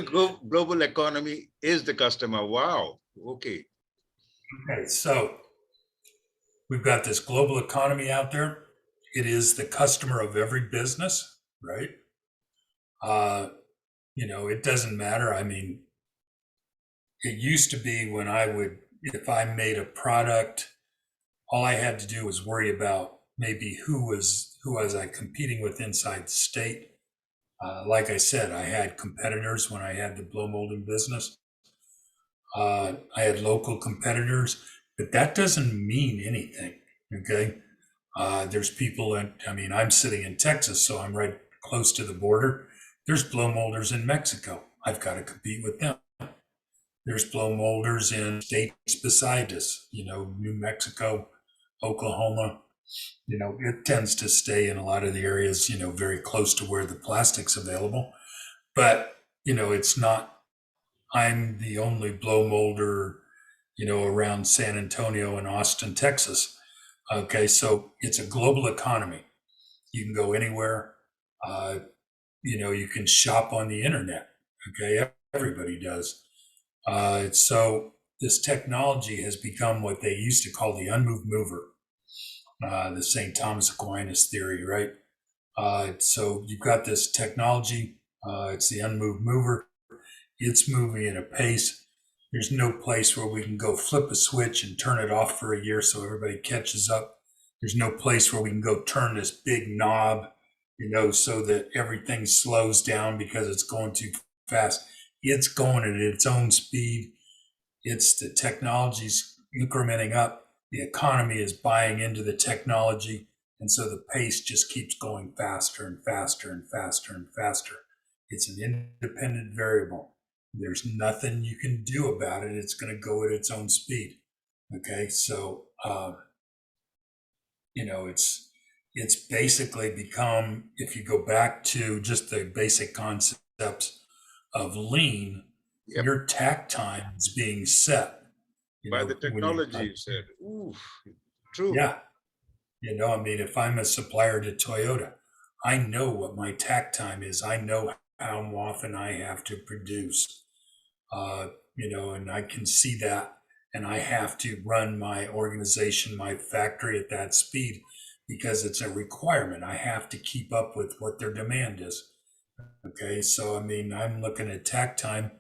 global economy is the customer. Wow. Okay. Okay, so we've got this global economy out there. It is the customer of every business, right? It doesn't matter. I mean, it used to be when if I made a product, all I had to do was worry about maybe who was I competing with inside the state. Like I said, I had competitors when I had the blow molding business. I had local competitors, but that doesn't mean anything. Okay. There's people I'm sitting in Texas, so I'm right close to the border. There's blow molders in Mexico. I've got to compete with them. There's blow molders in states beside us, New Mexico, Oklahoma. It tends to stay in a lot of the areas, very close to where the plastic's available. But, it's not, I'm the only blow molder, around San Antonio and Austin, Texas. Okay, so it's a global economy. You can go anywhere. You can shop on the internet. Okay, everybody does. So this technology has become what they used to call the unmoved mover, the St. Thomas Aquinas theory, right? So you've got this technology. It's the unmoved mover. It's moving at a pace. There's no place where we can go flip a switch and turn it off for a year so everybody catches up. There's no place where we can go turn this big knob, so that everything slows down because it's going too fast. It's going at its own speed. It's the technology's incrementing up. The economy is buying into the technology. And so the pace just keeps going faster and faster and faster and faster. It's an independent variable. There's nothing you can do about it. It's going to go at its own speed. Okay, so it's basically become, if you go back to just the basic concepts of lean, Yep. your tack time is being set. By the When you, technology, you said. Ooh, true. yeah, I mean, if I'm a supplier to Toyota, I know what my tack time is. I know how often I have to produce, and I can see that. And I have to run my organization, my factory at that speed because it's a requirement. I have to keep up with what their demand is. Okay. So, I mean, I'm looking at tack time,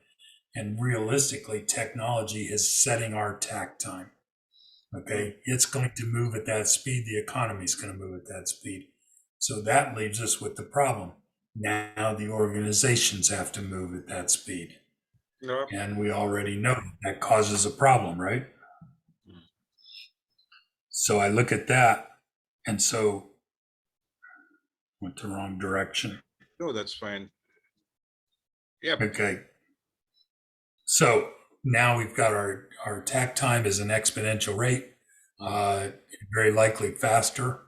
and realistically, technology is setting our tack time. Okay, it's going to move at that speed. The economy is going to move at that speed. So that leaves us with the problem. Now the organizations have to move at that speed. No. And we already know that causes a problem, right? So I look at that, and so went the wrong direction. No, that's fine. Yep. Okay. So now we've got our tack time is an exponential rate, very likely faster.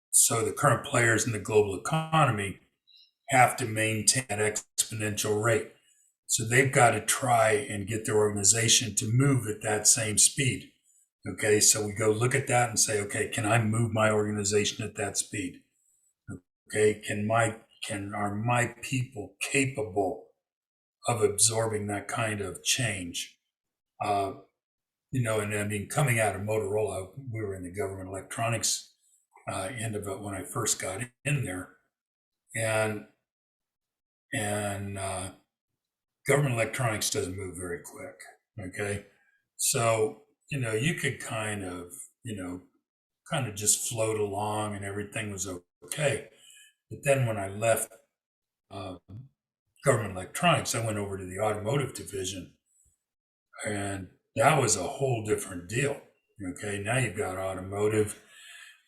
So the current players in the global economy have to maintain that exponential rate. So they've got to try and get their organization to move at that same speed. Okay, so we go look at that and say, okay, can I move my organization at that speed? Okay, are my people capable of absorbing that kind of change? And I mean, coming out of Motorola, we were in the government electronics end of it when I first got in there, and government electronics doesn't move very quick. Okay, so you could kind of just float along and everything was okay, but then when I left government electronics, I went over to the automotive division, and that was a whole different deal. Okay, now you've got automotive.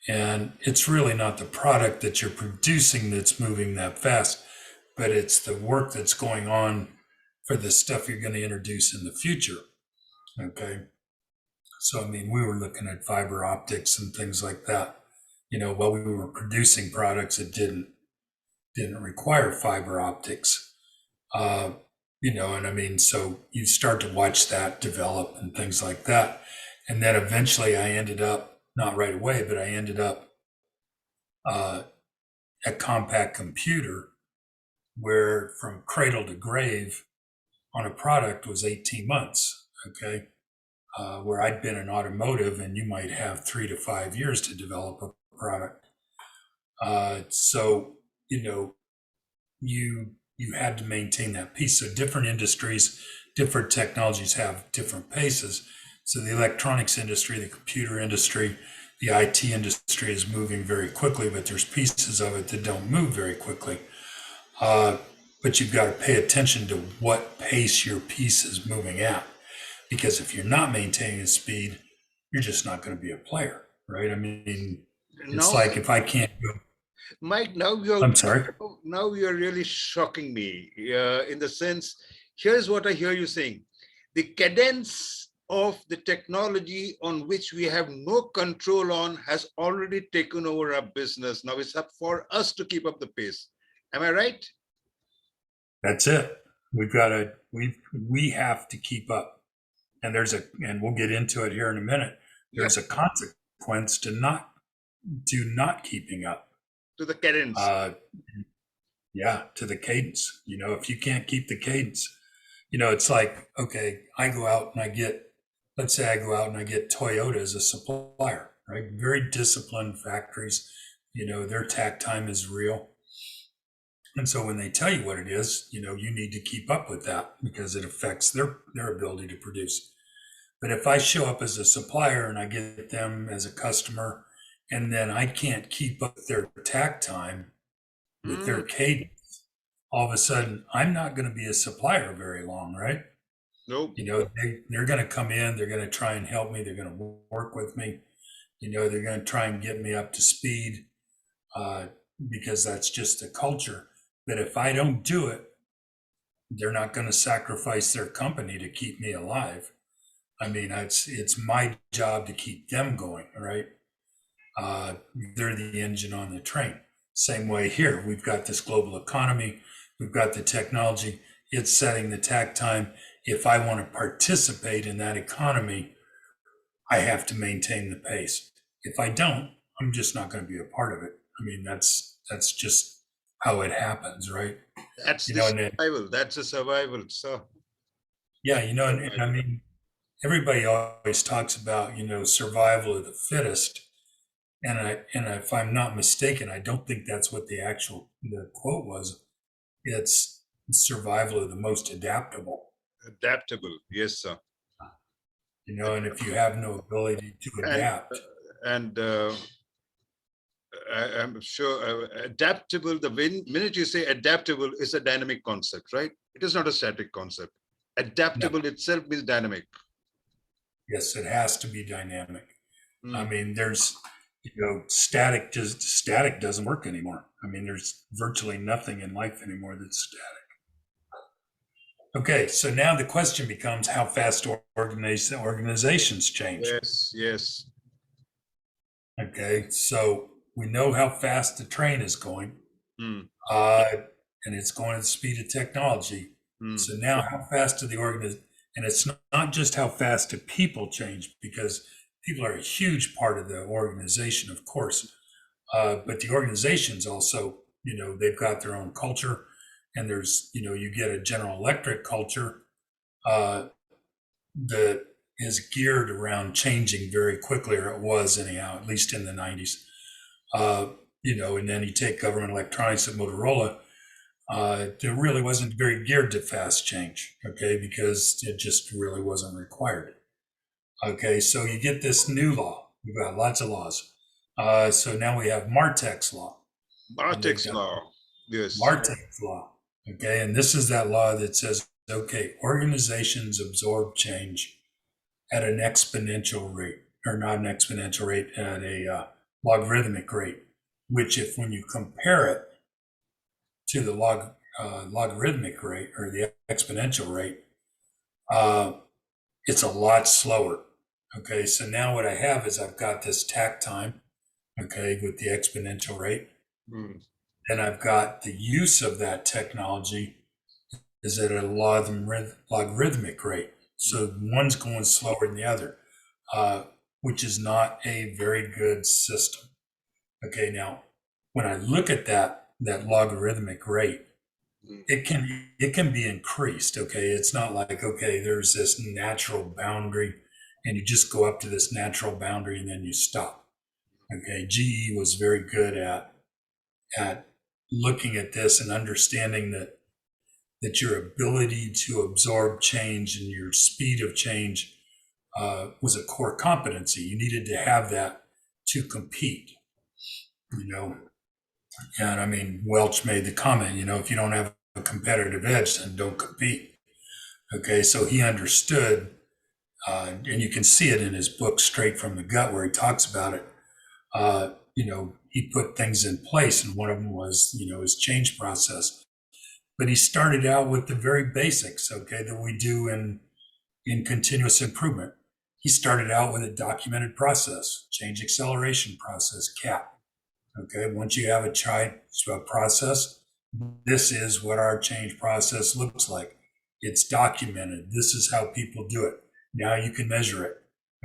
And it's really not the product that you're producing that's moving that fast, but it's the work that's going on for the stuff you're going to introduce in the future. Okay. So, I mean, we were looking at fiber optics and things like that. While we were producing products that didn't require fiber optics. And I mean, so you start to watch that develop and things like that. And then eventually I ended up, not right away, but I ended up at Compact Computer, where from cradle to grave on a product was 18 months. Okay. Where I'd been in automotive and you might have 3 to 5 years to develop a product. So, you had to maintain that piece. So different industries, different technologies have different paces. So the electronics industry, the computer industry, the IT industry is moving very quickly, but there's pieces of it that don't move very quickly. But you've got to pay attention to what pace your piece is moving at. Because if you're not maintaining the speed, you're just not going to be a player, right? I mean, it's like if I can't go. Mike, I'm sorry. Now you're really shocking me in the sense, here's what I hear you saying. The cadence of the technology on which we have no control on has already taken over our business. Now it's up for us to keep up the pace. Am I right? That's it. We have to keep up. And and we'll get into it here in a minute. There's a consequence to not keeping up. To the cadence. To the cadence. If you can't keep the cadence, it's like, okay, let's say I go out and I get Toyota as a supplier, right? Very disciplined factories, their tack time is real. And so when they tell you what it is, you need to keep up with that because it affects their ability to produce. But if I show up as a supplier and I get them as a customer, and then I can't keep up with their tack time, with their cadence, all of a sudden I'm not going to be a supplier very long, right? Nope. They're going to come in, they're going to try and help me, they're going to work with me, they're going to try and get me up to speed because that's just the culture. But if I don't do it, they're not going to sacrifice their company to keep me alive. I mean, it's my job to keep them going, right? They're the engine on the train. Same way here, we've got this global economy, we've got the technology. it's setting the tack time. If I want to participate in that economy, I have to maintain the pace. If I don't, I'm just not going to be a part of it. I mean, that's just how it happens, right? That's You the know, and then, survival. That's a survival. So yeah, you know, and I mean, everybody always talks about, survival of the fittest. And if I'm not mistaken, I don't think that's what the quote was. It's survival of the most adaptable. adaptable. Yes, sir. And if you have no ability to And adapt, and I'm sure adaptable. The minute you say adaptable, is a dynamic concept, right? It is not a static concept. no, Adaptable itself is dynamic. yes, it has to be dynamic. I Mm. mean, there's, static doesn't work anymore. I mean, there's virtually nothing in life anymore that's static. Okay, so now the question becomes how fast organizations change. Yes, yes. Okay, so we know how fast the train is going, Mm. uh, and it's going at the speed of technology. Mm. So now, how fast do the organization? And it's not just how fast do people change, because people are a huge part of the organization, of course. But the organizations also, they've got their own culture, and there's, you get a General Electric culture uh, that is geared around changing very quickly, or it was anyhow, at least in the 90s. And then you take government electronics at Motorola, it really wasn't very geared to fast change, okay, because it just really wasn't required. Okay, so you get this new law. We've got lots of laws. So now we have Martech's law. Bartek's law. Yes. Martech's law. Okay, and this is that law that says, okay, organizations absorb change at an exponential rate, or not an exponential rate, at a logarithmic rate, which when you compare it to the logarithmic rate or the exponential rate, it's a lot slower. Okay, so now what I have is I've got this tack time, okay, with the exponential rate. Mm. And I've got the use of that technology is at a logarithmic rate. So one's going slower than the other, which is not a very good system. Okay, now when I look at that logarithmic rate, Mm. it can be increased. Okay, it's not like, okay, there's this natural boundary and you just go up to this natural boundary and then you stop. Okay, GE was very good at looking at this and understanding that your ability to absorb change and your speed of change was a core competency. You needed to have that to compete, you know. And I mean, Welch made the comment, if you don't have a competitive edge, then don't compete. Okay, so he understood, and you can see it in his book, Straight from the Gut, where he talks about it. He put things in place, and one of them was, his change process. But he started out with the very basics, okay, that we do in continuous improvement. He started out with a documented process, change acceleration process, CAP. Okay, once you have a process, this is what our change process looks like. It's documented. This is how people do it. Now you can measure it.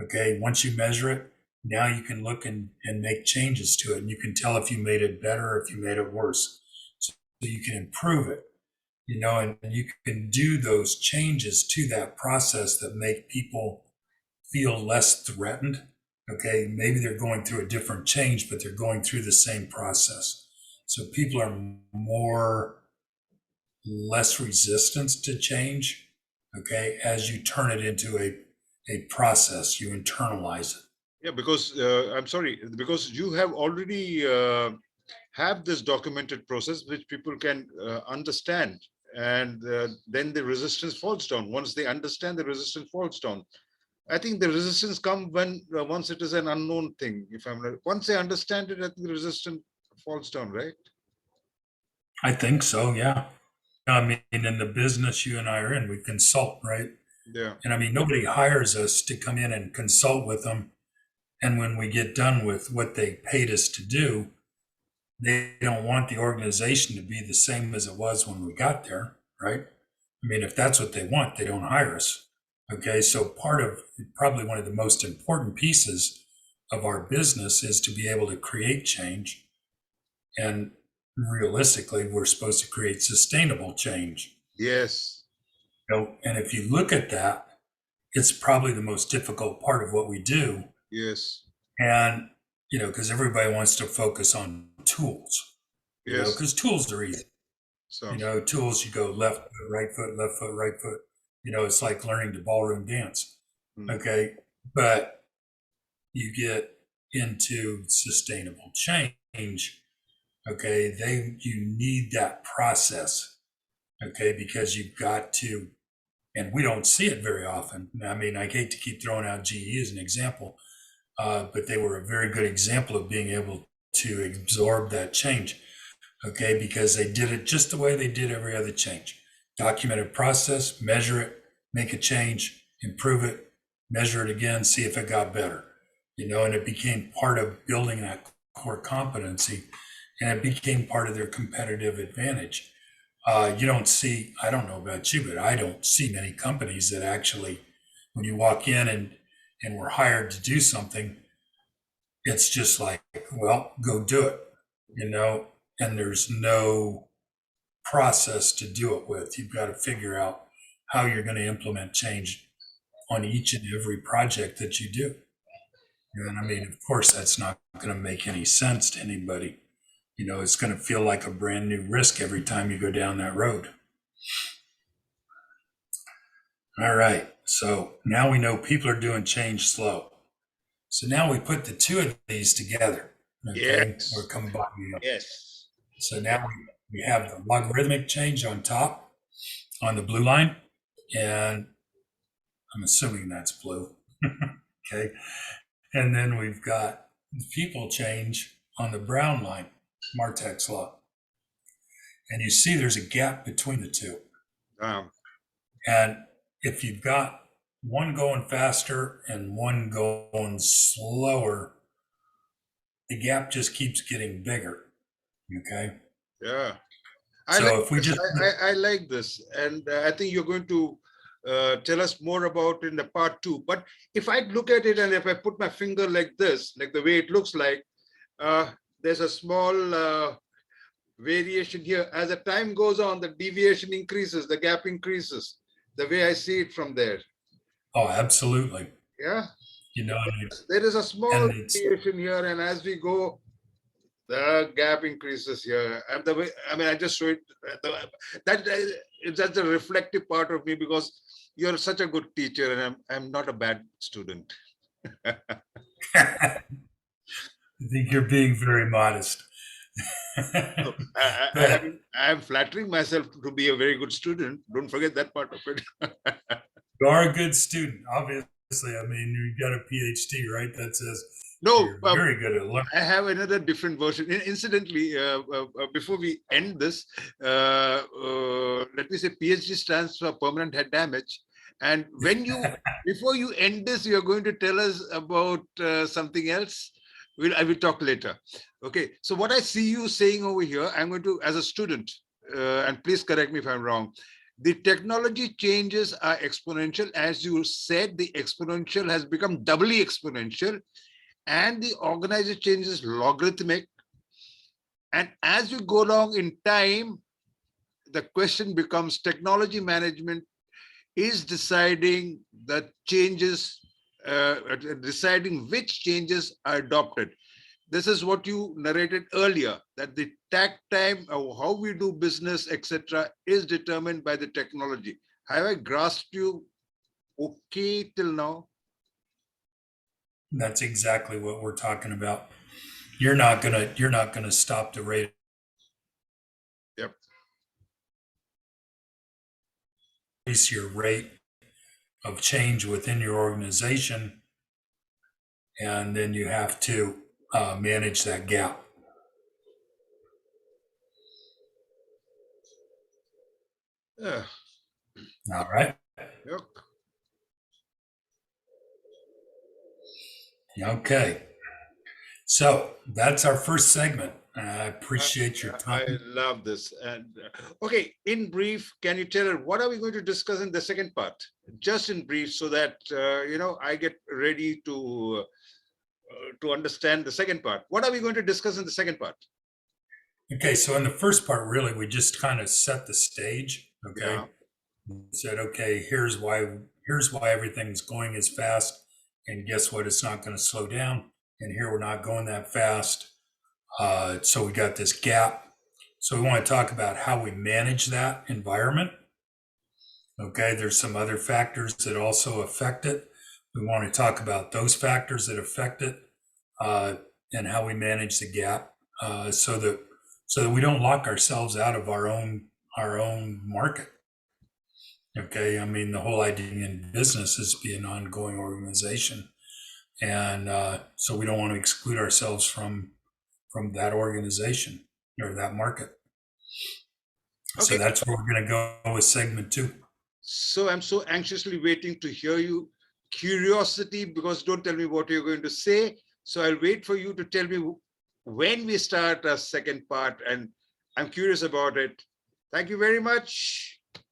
Okay, once you measure it, now you can look and make changes to it. And you can tell if you made it better or if you made it worse. So you can improve it, and you can do those changes to that process that make people feel less threatened. Okay, maybe they're going through a different change, but they're going through the same process. So people are less resistant to change. Okay, as you turn it into a process, you internalize it. Yeah, because I'm sorry, because you have already have this documented process which people can understand, and then the resistance falls down. Once they understand, the resistance falls down. I think the resistance come when once it is an unknown thing. If I'm right. Once they understand it, I think the resistance falls down, right? I think so, yeah. I mean, in the business you and I are in, we consult, right? Yeah. And I mean, nobody hires us to come in and consult with them. And when we get done with what they paid us to do, they don't want the organization to be the same as it was when we got there, right? I mean, if that's what they want, they don't hire us. Okay, so part of probably one of the most important pieces of our business is to be able to create change. And realistically, we're supposed to create sustainable change. Yes. And if you look at that, it's probably the most difficult part of what we do. Yes. And, because everybody wants to focus on tools, Yes. because tools are easy. So. Tools, you go left foot, right foot, left foot, right foot. It's like learning to ballroom dance. Okay. But you get into sustainable change. Okay. You need that process. Okay. Because you've got to, and we don't see it very often. I mean, I hate to keep throwing out GE as an example, but they were a very good example of being able to absorb that change. Okay, because they did it just the way they did every other change. Documented process, measure it, make a change, improve it, measure it again, see if it got better. And it became part of building that core competency, and it became part of their competitive advantage. You don't see, I don't know about you, but I don't see many companies that actually, when you walk in and we're hired to do something, it's just like, well, go do it, and there's no process to do it with. You've got to figure out how you're going to implement change on each and every project that you do. And I mean, of course, that's not going to make any sense to anybody. It's going to feel like a brand new risk every time you go down that road. All right. So now we know people are doing change slow. So now we put the two of these together. Okay. Yes. We're combining them. Yes. So now we have the logarithmic change on top on the blue line. And I'm assuming that's blue. Okay. And then we've got the people change on the brown line, Martek's law. And you see there's a gap between the two. And if you've got one going faster and one going slower, the gap just keeps getting bigger. Okay. Yeah. I like this. And I think you're going to tell us more about in the part 2. But if I look at it and if I put my finger like this, like the way it looks like, there's a small variation here. As the time goes on, the deviation increases, the gap increases, the way I see it from there. Oh, absolutely. Yeah. There is a small deviation here, and as we go, the gap increases here. And the way, I mean, I just show it, that's the reflective part of me, because you're such a good teacher and I'm not a bad student. I think you're being very modest. I'm flattering myself to be a very good student. Don't forget that part of it. You are a good student, obviously. I mean, you got a PhD, right? That says no, you're very good at learning. I have another different version. Incidentally, before we end this, let me say PhD stands for permanent head damage. And when before you end this, you're going to tell us about something else. I will talk later. Okay. So what I see you saying over here, I'm going to, as a student, and please correct me if I'm wrong, the technology changes are exponential. As you said, the exponential has become doubly exponential, and the organizer changes logarithmic. And as you go along in time, the question becomes technology management is deciding the changes, deciding which changes are adopted. This is what you narrated earlier, that the takt time of how we do business, etc., is determined by the technology. Have I grasped you okay till now? That's exactly what we're talking about. You're not gonna stop the rate. Yep. Increase your rate of change within your organization, and then you have to manage that gap. Yeah. All right. Yep. Okay. So that's our first segment. I appreciate your I time. love this. And okay, in brief, can you tell her what are we going to discuss in the second part? Just in brief, so that I get ready to understand the second part. What are we going to discuss in the second part? Okay, so in the first part, really, we just kind of set the stage. Okay, Yeah. we said, okay, here's why everything's going as fast, and guess what? It's not going to slow down. And here we're not going that fast. So we got this gap. So we want to talk about how we manage that environment. Okay, there's some other factors that also affect it. We want to talk about those factors that affect it, and how we manage the gap, so that we don't lock ourselves out of our own market. Okay, I mean the whole idea in business is to be an ongoing organization, and so we don't want to exclude ourselves from that organization or that market. So Okay. that's where we're going to go with segment 2. So I'm so anxiously waiting to hear you. Curiosity, because don't tell me what you're going to say. So I'll wait for you to tell me when we start a second part, and I'm curious about it. Thank you very much.